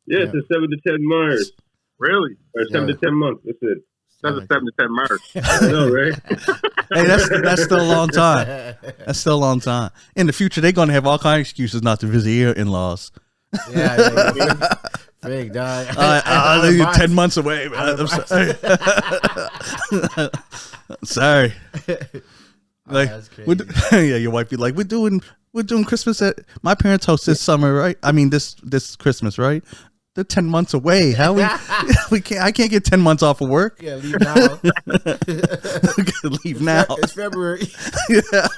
Yeah, it's a 7 to 10 Mars. Really? Or 7 to 10 months. That's it. That's a 7 to 10 Mars. I know, right? Hey, that's still a long time. That's still a long time. In the future, they're going to have all kinds of excuses not to visit your in-laws. Yeah. Big dog. You're 10 months away, man. I'm sorry. Sorry. Like, that's crazy. yeah, your wife be like, we're doing Christmas at my parents' house this summer, right? I mean, this Christmas, right? They're 10 months away. How we can't? I can't get 10 months off of work. Yeah, leave now. Leave now. It's February. Yeah. 7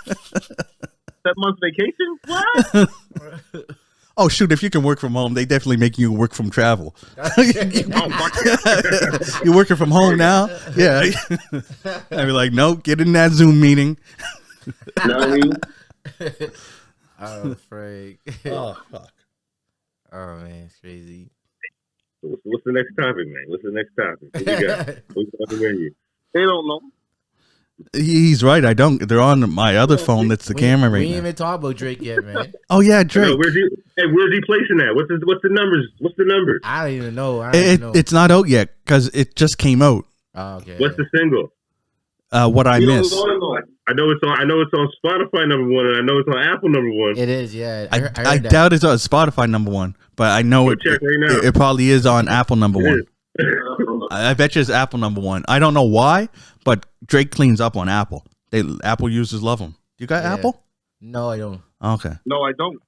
months vacation? What? Oh shoot! If you can work from home, they definitely make you work from travel. You're working from home now. Yeah. I'd be like, nope. Get in that Zoom meeting. You know what I mean? Oh, freak. Oh fuck. Oh man, it's crazy. What's the next topic, man? What's the next topic? What we got? What's on the menu? They don't know. He's right. I don't. They're on my other phone. That's the camera right We ain't now. even talk about Drake yet, man. Oh yeah, Drake. No, where's he placing that? What's the numbers? What's the numbers? I don't even know. It's not out yet because it just came out. Oh, okay. What's the single? What I missed. I know it's on Spotify number 1, and I know it's on Apple number 1. It is, yeah. I heard that. doubt it's on Spotify number 1, but I know it. Check right now. It probably is on Apple number 1. It I bet you it's Apple number 1. I don't know why, but Drake cleans up on Apple. Apple users love him. You got Yeah. Apple? No, I don't. Okay. No, I don't.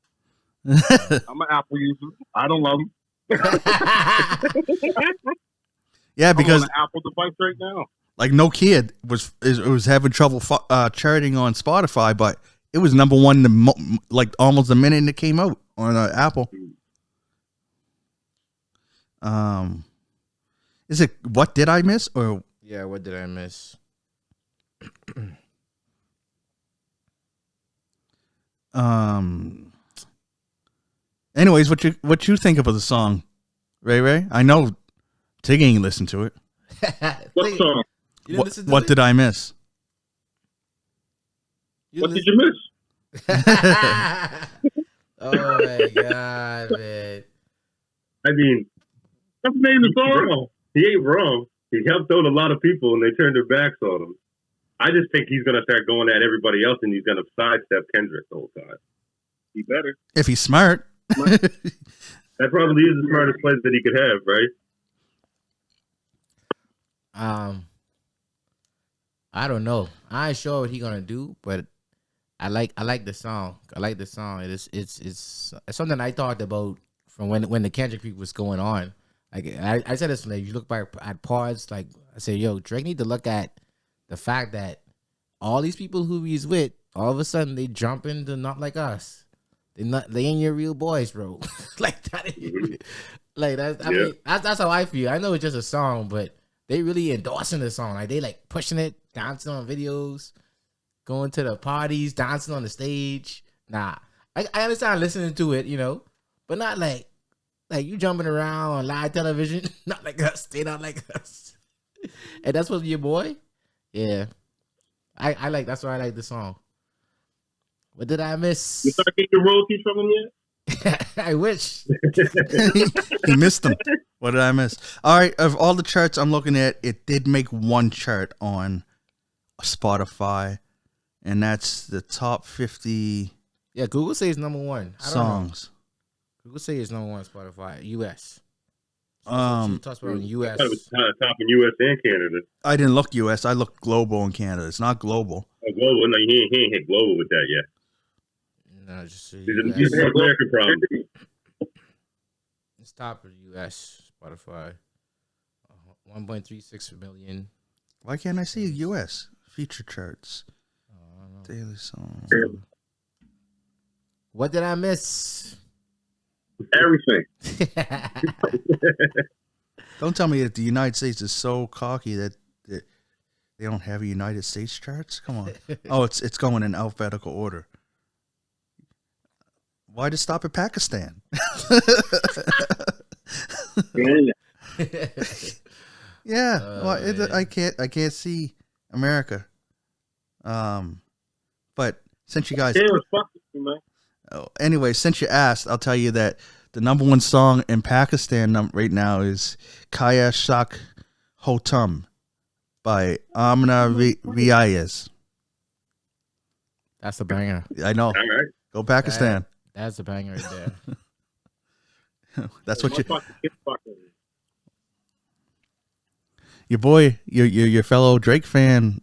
I'm an Apple user. I don't love them. Yeah, because I'm on an Apple device right now. like No Kid was having trouble charting on Spotify, but it was number 1 like almost the minute it came out on Apple. Is it What Did I Miss or Yeah, what did I miss? Anyways, what you think about the song, Ray? I know Tig ain't listened to it. What song? You didn't listen to What it? did I miss? What did you miss? Oh my god, man. I mean, That's the name of the song. he ain't wrong. He helped out a lot of people, and they turned their backs on him. I just think he's gonna start going at everybody else, and he's gonna sidestep Kendrick the whole time. He better. If he's smart. That probably is the smartest place that he could have, right? I don't know. I ain't sure what he gonna do, but I like the song. I like the song. It's something I thought about from when the Kendrick week was going on. Like I said this, like you look back at pods, like I said, yo, Drake need to look at the fact that all these people who he's with all of a sudden they jump into Not Like Us. They ain't your real boys, bro. Like that. Like that's I mean that's how I feel. I know it's just a song, but they really endorsing the song. Like they like pushing it, dancing on videos, going to the parties, dancing on the stage. Nah. I understand listening to it, you know, but not like you jumping around on live television. Not like us. They not like us. And that's supposed to be your boy? Yeah. I like that's why I like the song. What did I miss? You start getting your royalties from him yet? I wish. He missed them. What did I miss? All right, of all the charts I'm looking at, it did make one chart on Spotify, and that's the top 50 Yeah, Google says number one. I don't songs. know. Google says it's number one Spotify, US. She talks about in US. I thought it was top in US and Canada. I didn't look US. I looked global in Canada. It's not global. Oh, global? No, he ain't hit global with that yet. No, just He's an American problem. It's top of US Spotify. 1.36 million. Why can't I see US feature charts? Daily songs. What did I miss? Everything. Don't tell me that the United States is so cocky that they don't have a United States charts. Come on. Oh, it's going in alphabetical order. Why just stop at Pakistan? Yeah, well, I can't see America. But since you guys, anyway, since you asked, I'll tell you that the number one song in Pakistan right now is Kaya Shak Hotum by Amna Riayez. That's a banger. I know. All right. Go Pakistan. That's a banger right there. That's what your boy, your fellow Drake fan,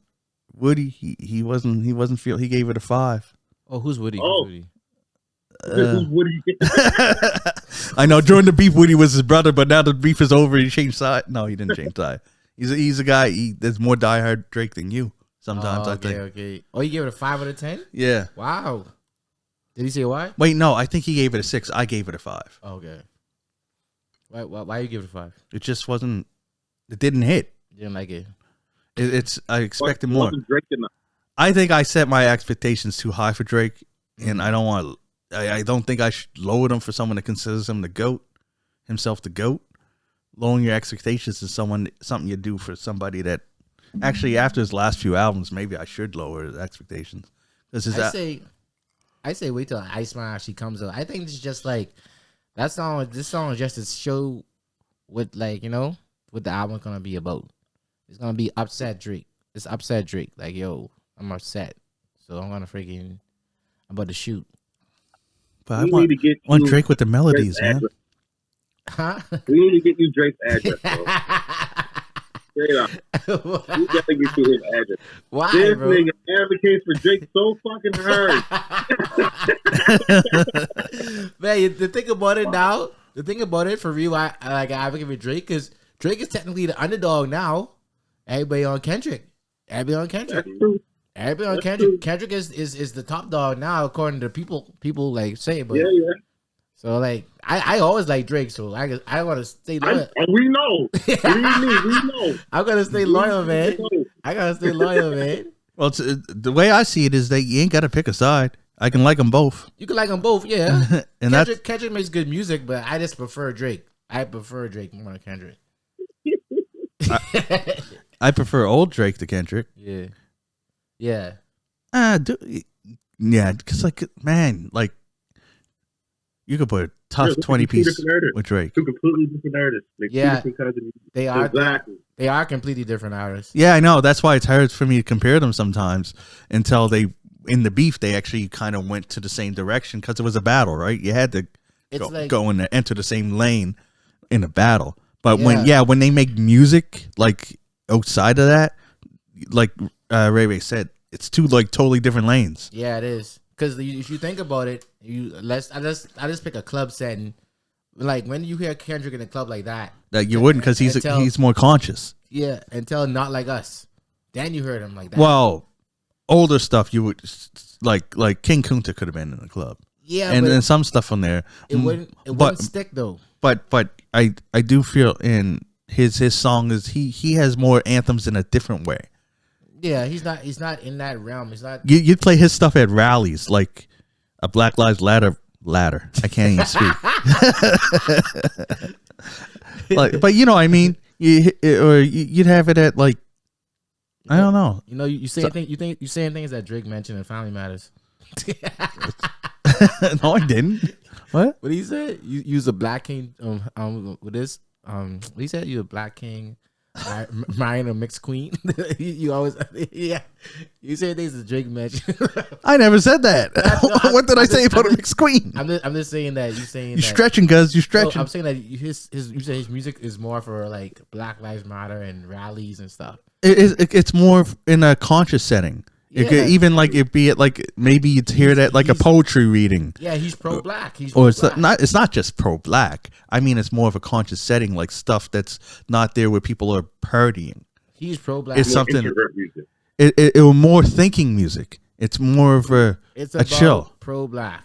Woody. He wasn't feel. He gave it a 5. Oh, who's Woody? Oh. Who's Woody? Who's Woody? I know during the beef, Woody was his brother, but now the beef is over. He changed side. No, he didn't change side. He's a guy. There's more diehard Drake than you. Sometimes I think. Okay. Oh, you gave it a 5 out of 10? Yeah. Wow. Did he say why? Wait, no. I think he gave it a 6. I gave it a 5. Okay. Why you give it a 5? It just wasn't. It didn't hit. You didn't like it. It's. I expected more. Drake enough. I think I set my expectations too high for Drake, and I don't want. I don't think I should lower them for someone that considers him the GOAT, himself the GOAT. Lowering your expectations is something you do for somebody that actually after his last few albums, maybe I should lower his expectations. I say wait till Iceman actually comes up. I think it's just like this song is just to show what what the album's gonna be about. It's gonna be upset Drake. It's upset Drake. Like, yo, I'm upset. So I'm about to shoot. But I want Drake with the melodies, man. Huh? We need to get you Drake's address, bro. Straight up. We gotta get you his address. Why, This bro? nigga advocates for Drake so fucking hard. Man, the thing about it now, for real, I advocate for Drake because Drake is technically the underdog now. Everybody on Kendrick. That's true. Everybody on That's Kendrick. true. Kendrick is the top dog now, according to people like say. But Yeah. so like I always like Drake, so I want to stay loyal. We know. We know. I'm gonna stay loyal, man. I gotta stay loyal, man. Well, the way I see it is that you ain't got to pick a side. I can like them both. You can like them both, yeah. And Kendrick makes good music, but I just prefer Drake. I prefer Drake more than Kendrick. I prefer old Drake to Kendrick. Yeah. Yeah, because man, you could put a tough 20 piece with Drake. Two completely different artists. Make two different kinds of music. They are Exactly. They are completely different artists. Yeah, I know. That's why it's hard for me to compare them sometimes until in the beef, they actually kind of went to the same direction because it was a battle, right? You had to go and enter the same lane in a battle. But when they make music like outside of that, like Ray Ray said, it's two like totally different lanes. Yeah, it is. Because if you think about it, I just pick a club setting. Like when you hear Kendrick in a club like that, You wouldn't because he's more conscious. Yeah, until Not Like Us. Then you heard him like that. Well, older stuff, you would like King Kunta could have been in the club. Yeah, and then some stuff on there. It wouldn't stick though. But I do feel in his song is he has more anthems in a different way. Yeah, he's not in that realm. He's not. You'd play his stuff at rallies like a Black Lives Ladder. I can't even speak. Like, but you know what I mean. You'd have it at like, I don't know. You know, you saying things that Drake mentioned in Family Matters. No, I didn't. What? What he said? You use a black king. With this. What he said? You a black king, marrying a mixed queen. you always, yeah. You say things that Drake mentioned. I never said that. What did I say about a mixed queen? I'm just saying that you saying you stretching, cuz you stretching. No, I'm saying that you say his music is more for like Black Lives Matter and rallies and stuff. It's more in a conscious setting. Yeah. It could even like it be it like maybe you'd hear that like a poetry reading. Yeah, he's pro-black. It's not just pro-black. I mean, it's more of a conscious setting, like stuff that's not there where people are partying. He's pro-black. It's something. It was more thinking music. It's more of a chill. Pro-black.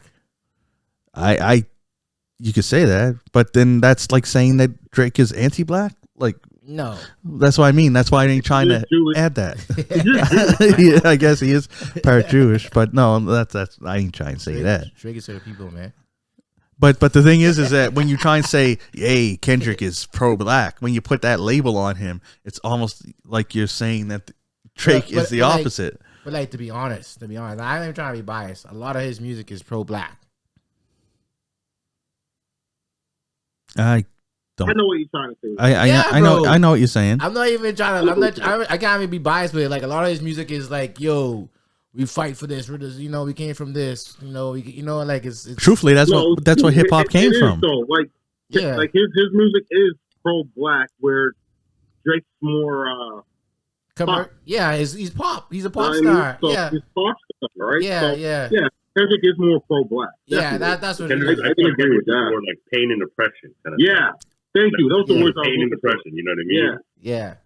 You could say that, but then that's like saying that Drake is anti-black. Like, no, that's what I mean. That's why I ain't trying to add that. Yeah, I guess he is part Jewish, but no, that's I ain't trying to say that. Drake is for the people, man. But the thing is that when you try and say, "Hey, Kendrick is pro-black," when you put that label on him, it's almost like you're saying that Drake is the opposite. But like to be honest, I ain't even trying to be biased. A lot of his music is pro-black. I know what you're trying to say. I know what you're saying. I'm not even trying to. I can't even be biased with it. Like a lot of his music is like, yo, we fight for this. We're just, we came from this. Like it's truthfully, that's what hip hop came from. So like, yeah, like his music is pro-black, where Drake's more pop. Yeah, he's pop. He's a pop star. Yeah, he's pop star, right? Yeah. Kendrick is more pro-black. Yeah, that's what. Kendrick, I can agree with that. More like pain and oppression. Kind of yeah. Thing. Thank you. Those are the words. Pain and depression. You know what I mean? Yeah.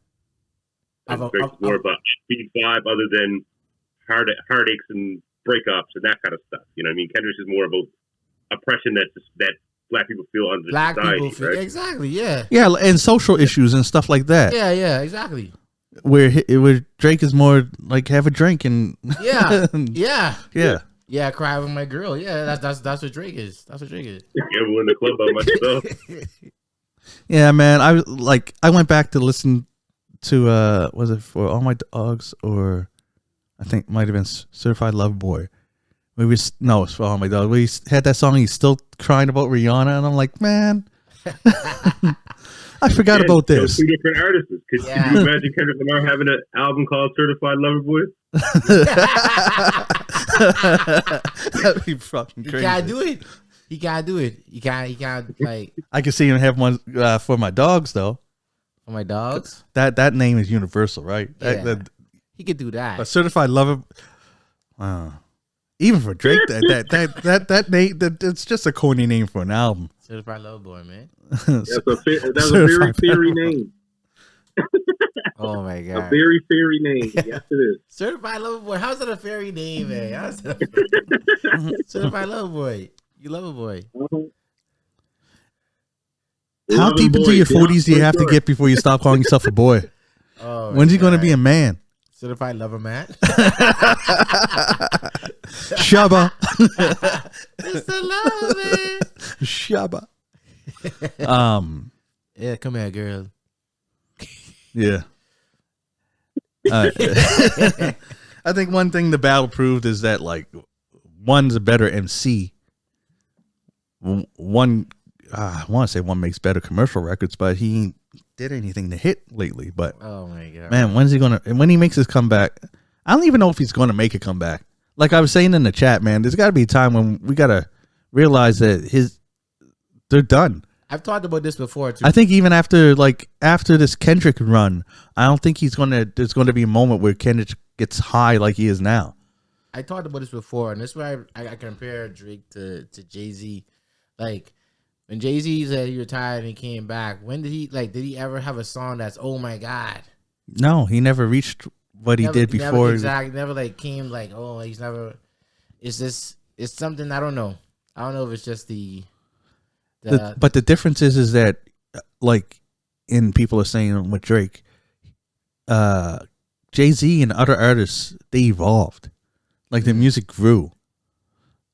Drake's more about speed vibe, other than heartaches and breakups and that kind of stuff. You know what I mean? Kendrick is more about oppression that black people feel under society. Right? Exactly. Yeah. Yeah, and social issues and stuff like that. Yeah. Exactly. Where Drake is more like have a drink and yeah, cry with my girl. Yeah, that's what Drake is. That's what Drake is. Yeah, we're in the club by myself. Yeah, man. I went back to listen to was it For All My Dogs, or I think it might have been Certified Lover Boy. It's For All My Dogs. We had that song. He's still crying about Rihanna, and I'm like, man, I forgot about this. Two different artists. Could you imagine Kendrick Lamar having an album called Certified Lover Boy? That'd be fucking crazy. He can't do it. He can't like. I can see him have one For My Dogs though. For My Dogs. That name is universal, right? Yeah. He could do that. But Certified Lover. Even for Drake, that name, it's just a corny name for an album. Certified Lover Boy, man. That's a very fairy name. Oh my god, a very fairy name. Yes, it is. Certified Lover Boy. How's that a fairy name, man? Certified Lover Boy. You Lover Boy. How deep into your 40s do you have to get before you stop calling yourself a boy? Oh, when's he going to be a man? Certified Lover Man. Shabba. It's the love, man. Shabba. Yeah, come here, girl. Yeah. I think one thing the battle proved is that like one's a better MC. One, I want to say one makes better commercial records, but he ain't did anything to hit lately. But oh my god, man, when he makes his comeback? I don't even know if he's gonna make a comeback. Like I was saying in the chat, man, there's got to be a time when we gotta realize that they're done. I've talked about this before too. I think even after this Kendrick run, I don't think there's gonna be a moment where Kendrick gets high like he is now. I talked about this before, and this is why I compare Drake to Jay-Z. Like when Jay-Z said he retired and he came back, when did he ever have a song that's oh my god? No, he never reached what he did before. Exactly. Never like came like, oh, he's never. It's just it's something I don't know. I don't know if it's just but the difference is that like, and people are saying with Drake, Jay-Z and other artists, they evolved. Like the music grew.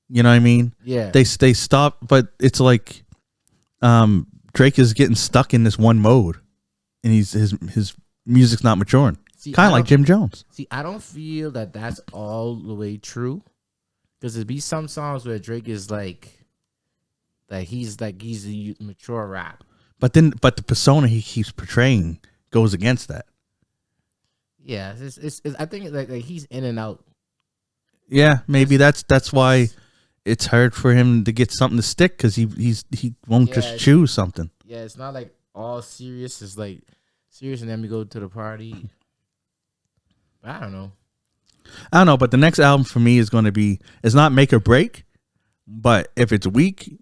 You know what I mean? Yeah. They stopped, but it's like Drake is getting stuck in this one mode, and his music's not maturing. Kind of like Jim Jones. See, I don't feel that that's all the way true, because there'd be some songs where Drake is like he's a mature rap. But the persona he keeps portraying goes against that. Yeah, it's I think like he's in and out. Yeah, maybe that's why it's hard for him to get something to stick, because he won't just choose something. Yeah, it's not like all serious. It's like serious, and then we go to the party. I don't know, but the next album for me is going to be, it's not make or break, but if it's weak,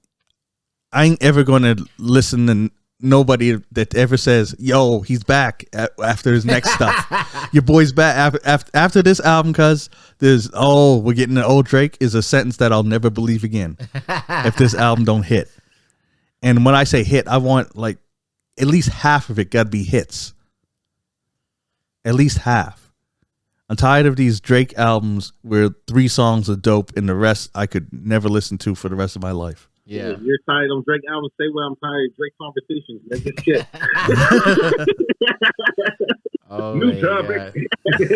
I ain't ever going to listen to nobody that ever says, yo, he's back after his next stuff. Your boy's back after this album, cuz there's, we're getting an old Drake is a sentence that I'll never believe again if this album don't hit. And when I say hit, I want like at least half of it got to be hits. At least half. I'm tired of these Drake albums where 3 songs are dope and the rest I could never listen to for the rest of my life. Yeah. You're tired of Drake albums. Say what I'm tired of Drake conversations. That's just shit. Oh, New my topic. God.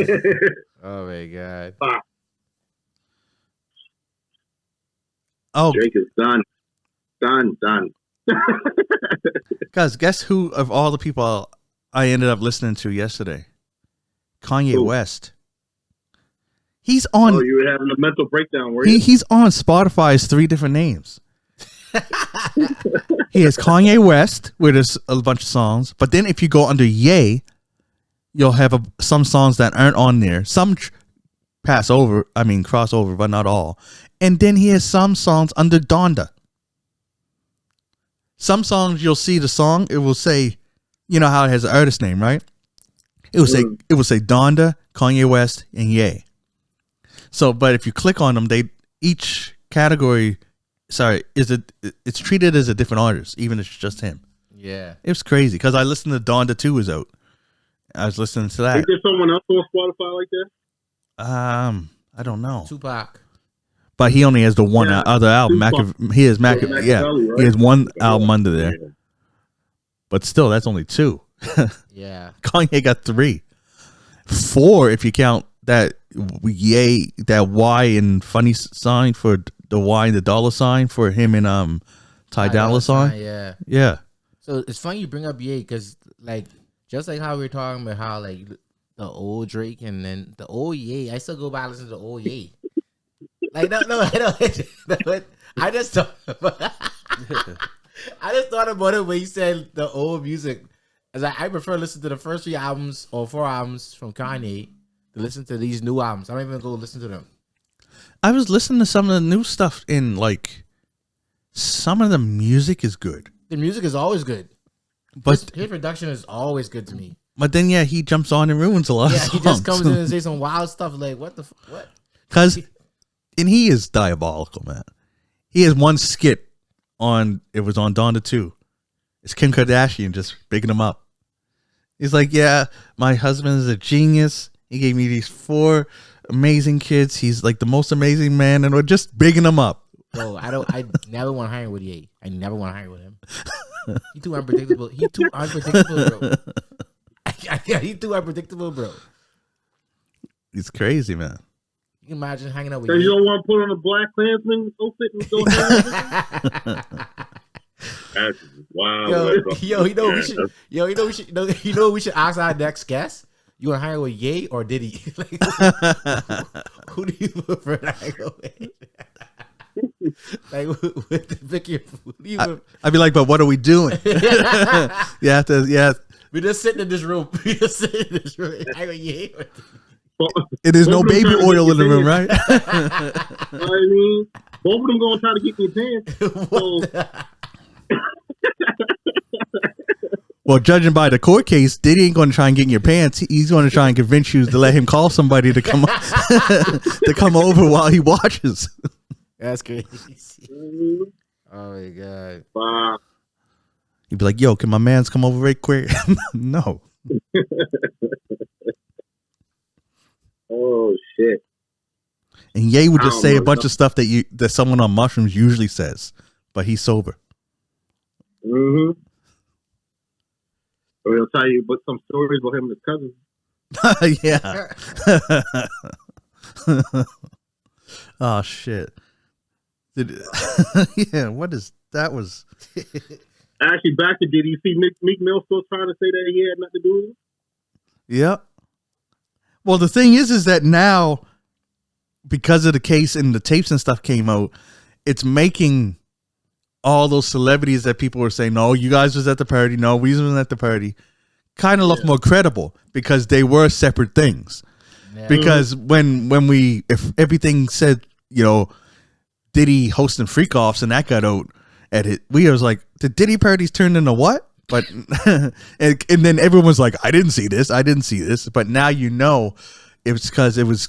Oh, my God. Oh, Drake is done. Done. Guys, guess who of all the people I ended up listening to yesterday? Kanye West. He's on. Oh, you were having a mental breakdown, were you? He's on Spotify's 3 different names. He has Kanye West, where there's a bunch of songs. But then if you go under Ye, you'll have some songs that aren't on there. Some cross over, but not all. And then he has some songs under Donda. Some songs you'll see the song, it will say, you know how it has an artist name, right? It will say Donda, Kanye West, and Ye. So, but if you click on them, each category, it's treated as a different artist, even if it's just him. Yeah, it was crazy because I listened to Donda 2 is out. I was listening to that. Is there someone else on Spotify like that? I don't know. Tupac, but he only has the one other album. He has Machiavelli, he has one album under there. Yeah. But still, that's only 2. Yeah, Kanye got 3, 4 if you count that Y and funny sign for the Y and the dollar sign for him and Ty Dolla $ign. Yeah. So it's funny you bring up Ye, because like just like how we were talking about how like the old Drake and then the old Ye, I still go back and listen to the old Ye. Like no, I just thought about it when you said the old music. As I prefer listen to the first 3 albums or 4 albums from Kanye to listen to these new albums. I don't even go listen to them. I was listening to some of the new stuff, and like some of the music is good. The music is always good, but his production is always good to me. But then he jumps on and ruins a lot of songs. He just comes in and says some wild stuff like what? Because he is diabolical, man. He has one skit it was on Donda 2. It's Kim Kardashian just bigging him up. He's like, yeah, my husband is a genius. He gave me these 4 amazing kids. He's like the most amazing man, and we're just bigging him up. Bro, I never want to hang with Ye. I never want to hang with him. He's too unpredictable. Bro. He's too unpredictable, bro. He's crazy, man. You can imagine hanging out with Ye. You don't want to put on a Black Klansman outfit and go hang. That's wild. We should ask our next guest. You want to hang out with Ye or Diddy? Who do you prefer to hang out with? Like with the Vicky, I'd be like, but what are we doing? You have to, We're just sitting in this room. Hang with Ye. It is no baby oil in the room, right? I mean, both of them gonna try to get me pants. So. Well, judging by the court case, Diddy ain't going to try and get in your pants. He's going to try and convince you to let him call somebody to come to come over while he watches. That's crazy. Mhm. Oh my god. Wow. He'd be like, "Yo, can my man's come over right quick?" No. Oh shit. And Ye would I just don't say a know. bunch of stuff that someone on mushrooms usually says, but he's sober. Mm-hmm. Or he'll tell you about some stories about him and his cousin. Yeah. Oh shit. Yeah. What is that? Was Actually, back to Diddy. You see Meek Mill still trying to say that he had nothing to do with it? Yep. Well, the thing is that now, because of the case and the tapes and stuff came out, it's making all those celebrities that people were saying, "No, you guys was at the party. No, we wasn't at the party," kind of look more credible because they were separate things. Yeah. Because if everything said, Diddy hosting freak offs and that got out at it, we was like, the Diddy parties turned into what? But and then everyone was like, I didn't see this. But now it was because it was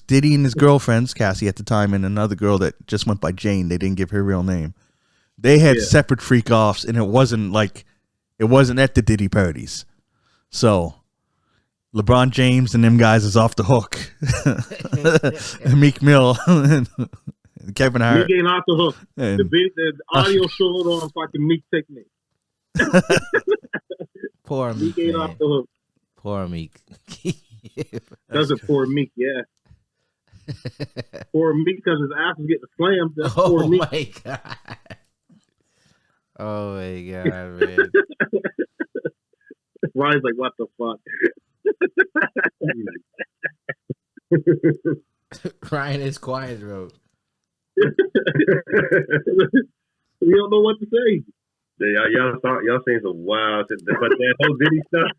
Diddy and his girlfriends, Cassie at the time, and another girl that just went by Jane. They didn't give her real name. They had separate freak offs, and it wasn't at the Diddy parties. So LeBron James and them guys is off the hook. And Meek Mill and Kevin Hart. Meek ain't off the hook. And, The audio showed on fucking Meek technique. Poor Meek. Meek ain't Man. off the hook. Poor Meek. That's a poor Meek, yeah. Poor Meek because his ass is getting slammed. That's poor Oh Meek. my god. Oh my god, man. Ryan's like, what the fuck? Ryan is quiet, bro. We don't know what to say. Yeah, y'all saying some wild shit, but that whole Diddy stuff.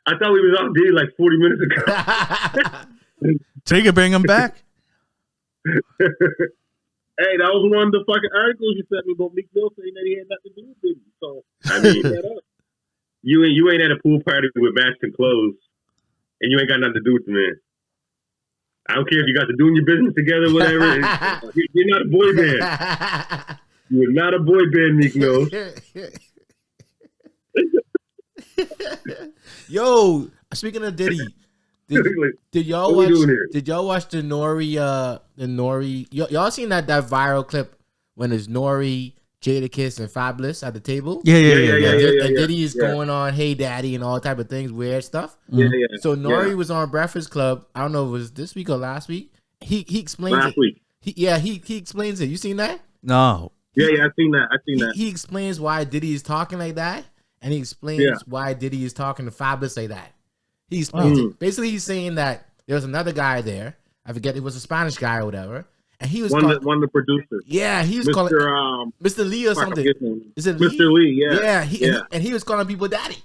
I thought we was off Diddy like 40 minutes ago. Take it, bring him back. Hey, that was one of the fucking articles you sent me about Meek Mill saying that he had nothing to do with Diddy. So I mean, you ain't at a pool party with matching clothes, and you ain't got nothing to do with the man. I don't care if you got to doing your business together, whatever. You're not a boy band. You're not a boy band, Meek Mill. Yo, speaking of Diddy, did y'all What we watch? doing here? Did y'all watch the Nori? Y'all seen that viral clip when it's Nori, Jadakiss, and Fabulous at the table? Yeah. And Diddy is going on, "Hey Daddy," and all type of things, weird stuff. Yeah. So Nori was on Breakfast Club. I don't know if it was this week or last week. He explains Last it. week. He explains it. You seen that? No. Yeah, I've seen that. He explains why Diddy is talking like that, and he explains why Diddy is talking to Fabulous like that. He explains it. Basically, he's saying that there was another guy there. I forget, it was a Spanish guy or whatever, and he was one of the producers. Yeah, he was Mr. calling Mr. Lee or something. Is it Lee? Mr. Lee? Yeah. And he was calling people daddy.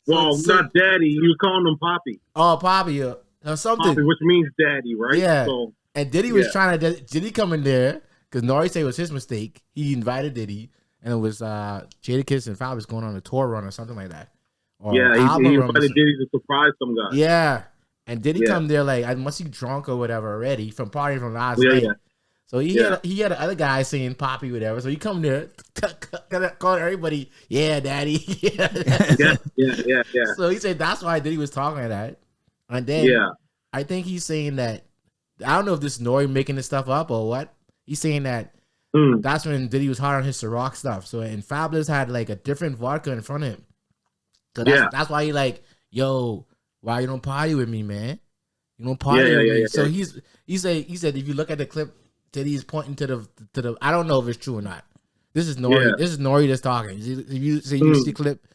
Well, not daddy. He was calling him Poppy. Oh, Poppy or something. Poppy, which means daddy, right? Yeah. So, and Diddy was trying to Diddy come in there because Nori said it was his mistake. He invited Diddy, and it was Jadakiss and Fabulous going on a tour run or something like that. Or he album run or invited Diddy to surprise some guy. Yeah. And Diddy come there like, I must be drunk or whatever already from partying from last night. Yeah. So he had the other guy saying Poppy whatever. So he come there, calling everybody, yeah, daddy. Yeah. So he said that's why Diddy was talking like that. And then I think he's saying that, I don't know if this is Nori making this stuff up or what. He's saying that that's when Diddy was hard on his Ciroc stuff. So and Fabulous had like a different vodka in front of him. So that's why he like, yo, why you don't party with me, man? You don't party with me. Yeah. So he said if you look at the clip, Diddy is pointing to the I don't know if it's true or not. This is Nori. Yeah. This is Nori that's talking. If you see the clip,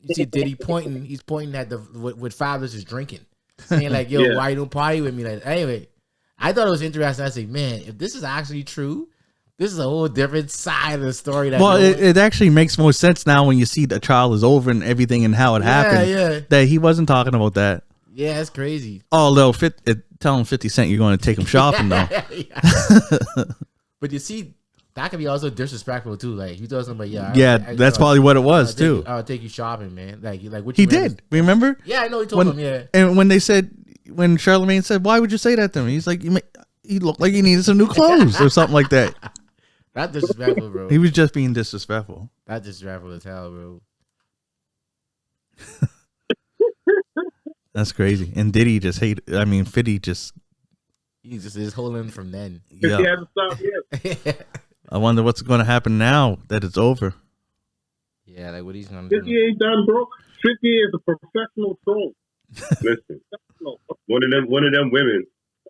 you see Diddy pointing. He's pointing at what Fabulous is drinking, saying like, "Yo, why you don't party with me?" Like, anyway, I thought it was interesting. I said, "Man, if this is actually true, this is a whole different side of the story." Well, it actually makes more sense now when you see the trial is over and everything and how it happened. Yeah. That he wasn't talking about that. Yeah, it's crazy. Although telling 50 Cent you're going to take him shopping though. But you see, That could be also disrespectful too. Like you tell somebody, that's probably what it was too. I'll take you shopping, man. Like what He you wearing did. Remember? Yeah, I know. He told him. Yeah. And when Charlemagne said, "Why would you say that to me?" He's like, "He looked like he needed some new clothes or something like that." That's disrespectful, bro. He was just being disrespectful. That's disrespectful as hell, bro. That's crazy. And Diddy just Fiddy just. He's just holding from then. Yeah. He hasn't stopped yet. I wonder what's going to happen now that it's over. Yeah, like what he's gonna do. 50 ain't done, bro. 50 is a professional troll. Listen, one of them women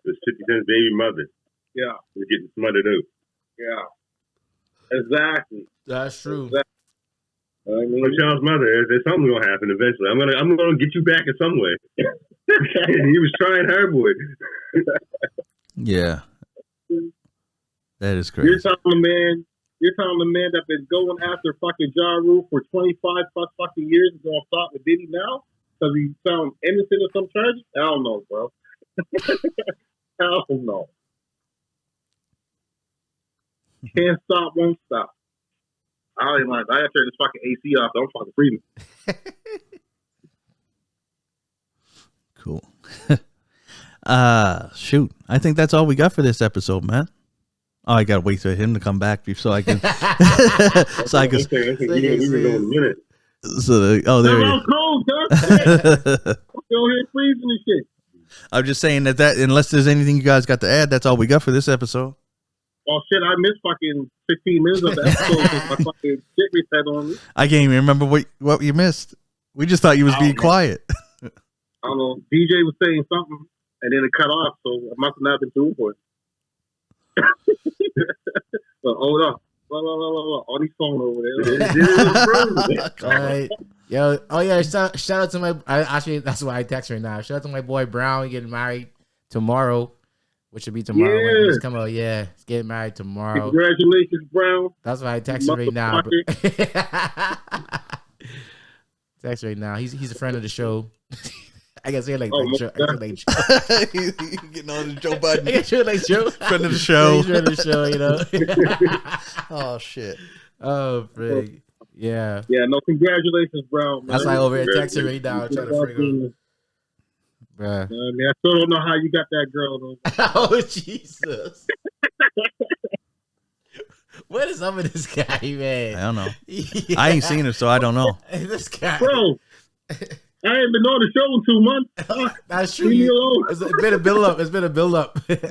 was 50 Cent's baby mother. Yeah, was getting smothered out. Yeah, exactly. That's true. Exactly. I mean, my child's mother, there's something gonna happen eventually. I'm gonna get you back in some way. He was trying hard, boy. Yeah, that is crazy. You're telling the man that been going after fucking Ja Rule for 25 plus fucking years is gonna start with Diddy now because he found innocent of some charges? Hell no, bro. Hell no. Can't stop, won't stop. I don't even like. I gotta turn this fucking AC off. Don't fucking free me. Cool. Shoot. I think that's all we got for this episode, man. Oh, I gotta wait for him to come back so I can. So I can. We were going a minute. So there you go. Go here freezing and shit. I'm just saying that unless there's anything you guys got to add, that's all we got for this episode. Oh shit! I missed fucking 15 minutes of the episode because my fucking shit reset on me. I can't even remember what you missed. We just thought you was being quiet. I don't know. DJ was saying something and then it cut off, so I must have not been tuned for it. So hold up. On his phone over there. All right. Yo, shout out to my. Actually, that's why I text right now. Shout out to my boy Brown getting married tomorrow. Which should be tomorrow when he's come out. Yeah, he's getting married tomorrow. Congratulations, Brown. That's why I text him right now. Text right now. He's a friend of the show. I can say it like Joe. He's getting on the Joe Biden. I can say it like Joe. Friend of the show. He's friend of the show, you know. Oh shit. Oh frig. Yeah. Yeah. No, congratulations, Brown. Man. That's why over here texting right now. Trying to figure. Bruh. I mean, I still don't know how you got that girl though. Oh Jesus! What is up with this guy, man? I don't know. Yeah. I ain't seen her, so I don't know. This guy, bro. I ain't been on the show in 2 months. That's true. It's been a build up. It's been a build up. Let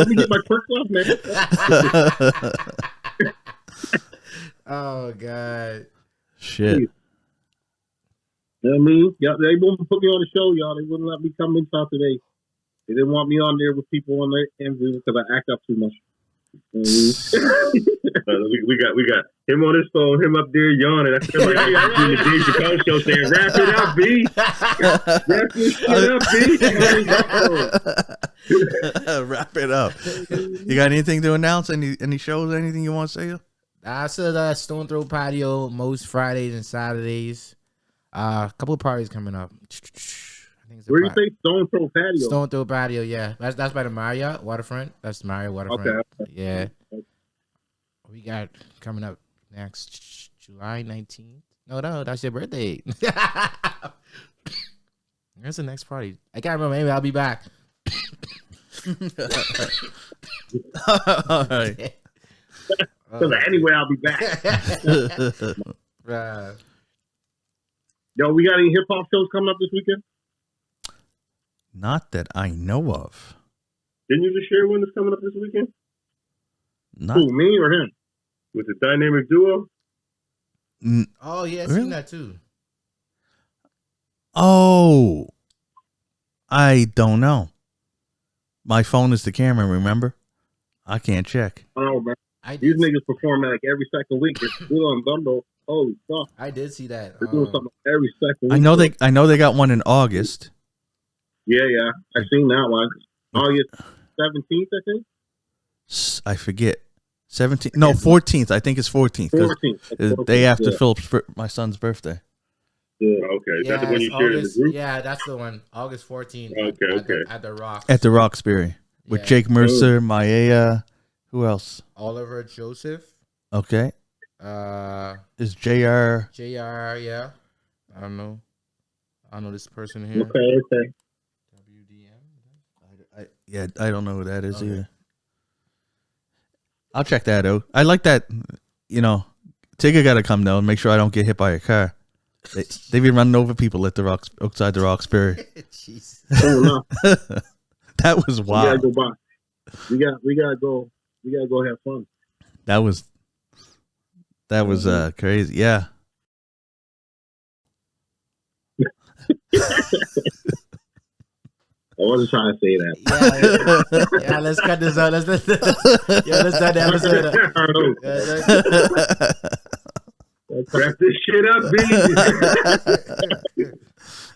me get my perks off, man. Oh God. Shit. You know what I mean? Yeah, they wouldn't put me on the show, y'all. They wouldn't let me come in today. They didn't want me on there with people on their interview because I act up too much. We got him on his phone, him up there yawning. I feel like in the Dave Chappelle show saying, "Wrap it up, B. Wrap this shit up, B." Wrap it up. You got anything to announce? Any shows? Anything you want to say? I said Stone Throw Patio most Fridays and Saturdays. A couple of parties coming up. I think where do you say Stone Throw Patio? Stone Throw Patio, yeah. That's by the Marriott Waterfront. That's the Marriott Waterfront. Okay. Yeah. We got coming up next July 19th. No, that's your birthday. Where's the next party? I can't remember. Maybe I'll be back. All right. Anyway, I'll be back. Right. Yo, we got any hip hop shows coming up this weekend? Not that I know of. Didn't you just share one that's coming up this weekend? Who, me or him? With the dynamic duo? Oh, yeah, I've really? seen that too. Oh, I don't know. My phone is the camera, remember? I can't check. Oh, man. These niggas perform like every second week. It's good on Dumbo. Holy fuck. I did see that. They're doing something every second week. I know they got one in August. Yeah. I've seen that one. August 17th, I think. I forget. 17th. No, 14th. I think it's 14th. 14th. Day after Philip's my son's birthday. Yeah. Okay. Yeah, that's the one you shared in the group? Yeah, that's the one. August 14th. Okay. At the Rock. At the Roxbury. with Jake Mercer, Maya. Who else? Oliver Joseph. Okay. Is JR? Yeah. I don't know this person here. Okay. WDM. I don't know who that is either. I'll check that out. I like that. Tigger got to come though and make sure I don't get hit by a car. They've been running over people at the rocks outside the Roxbury. Jesus. That was wild. We gotta go by. We gotta go. We gotta go have fun. That was crazy. Yeah. I wasn't trying to say that. Yeah, let's cut this out. Let's start the episode. Wrap this shit up, baby.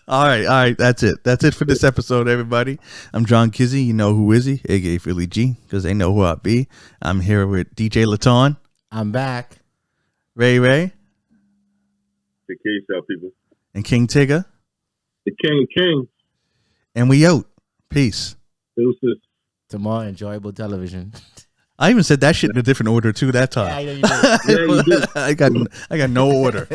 All right. That's it. That's it for this episode, everybody. I'm John Kizzy. You know who is he? A.K.A. Philly G, because they know who I be. I'm here with DJ Laton. I'm back. Ray. Take care of yourself, people. And King Tigger. The King. And we out. Peace. Deuces. To more enjoyable television. I even said that shit in a different order too that time. Yeah, I know you did. Yeah, you did. I got no order.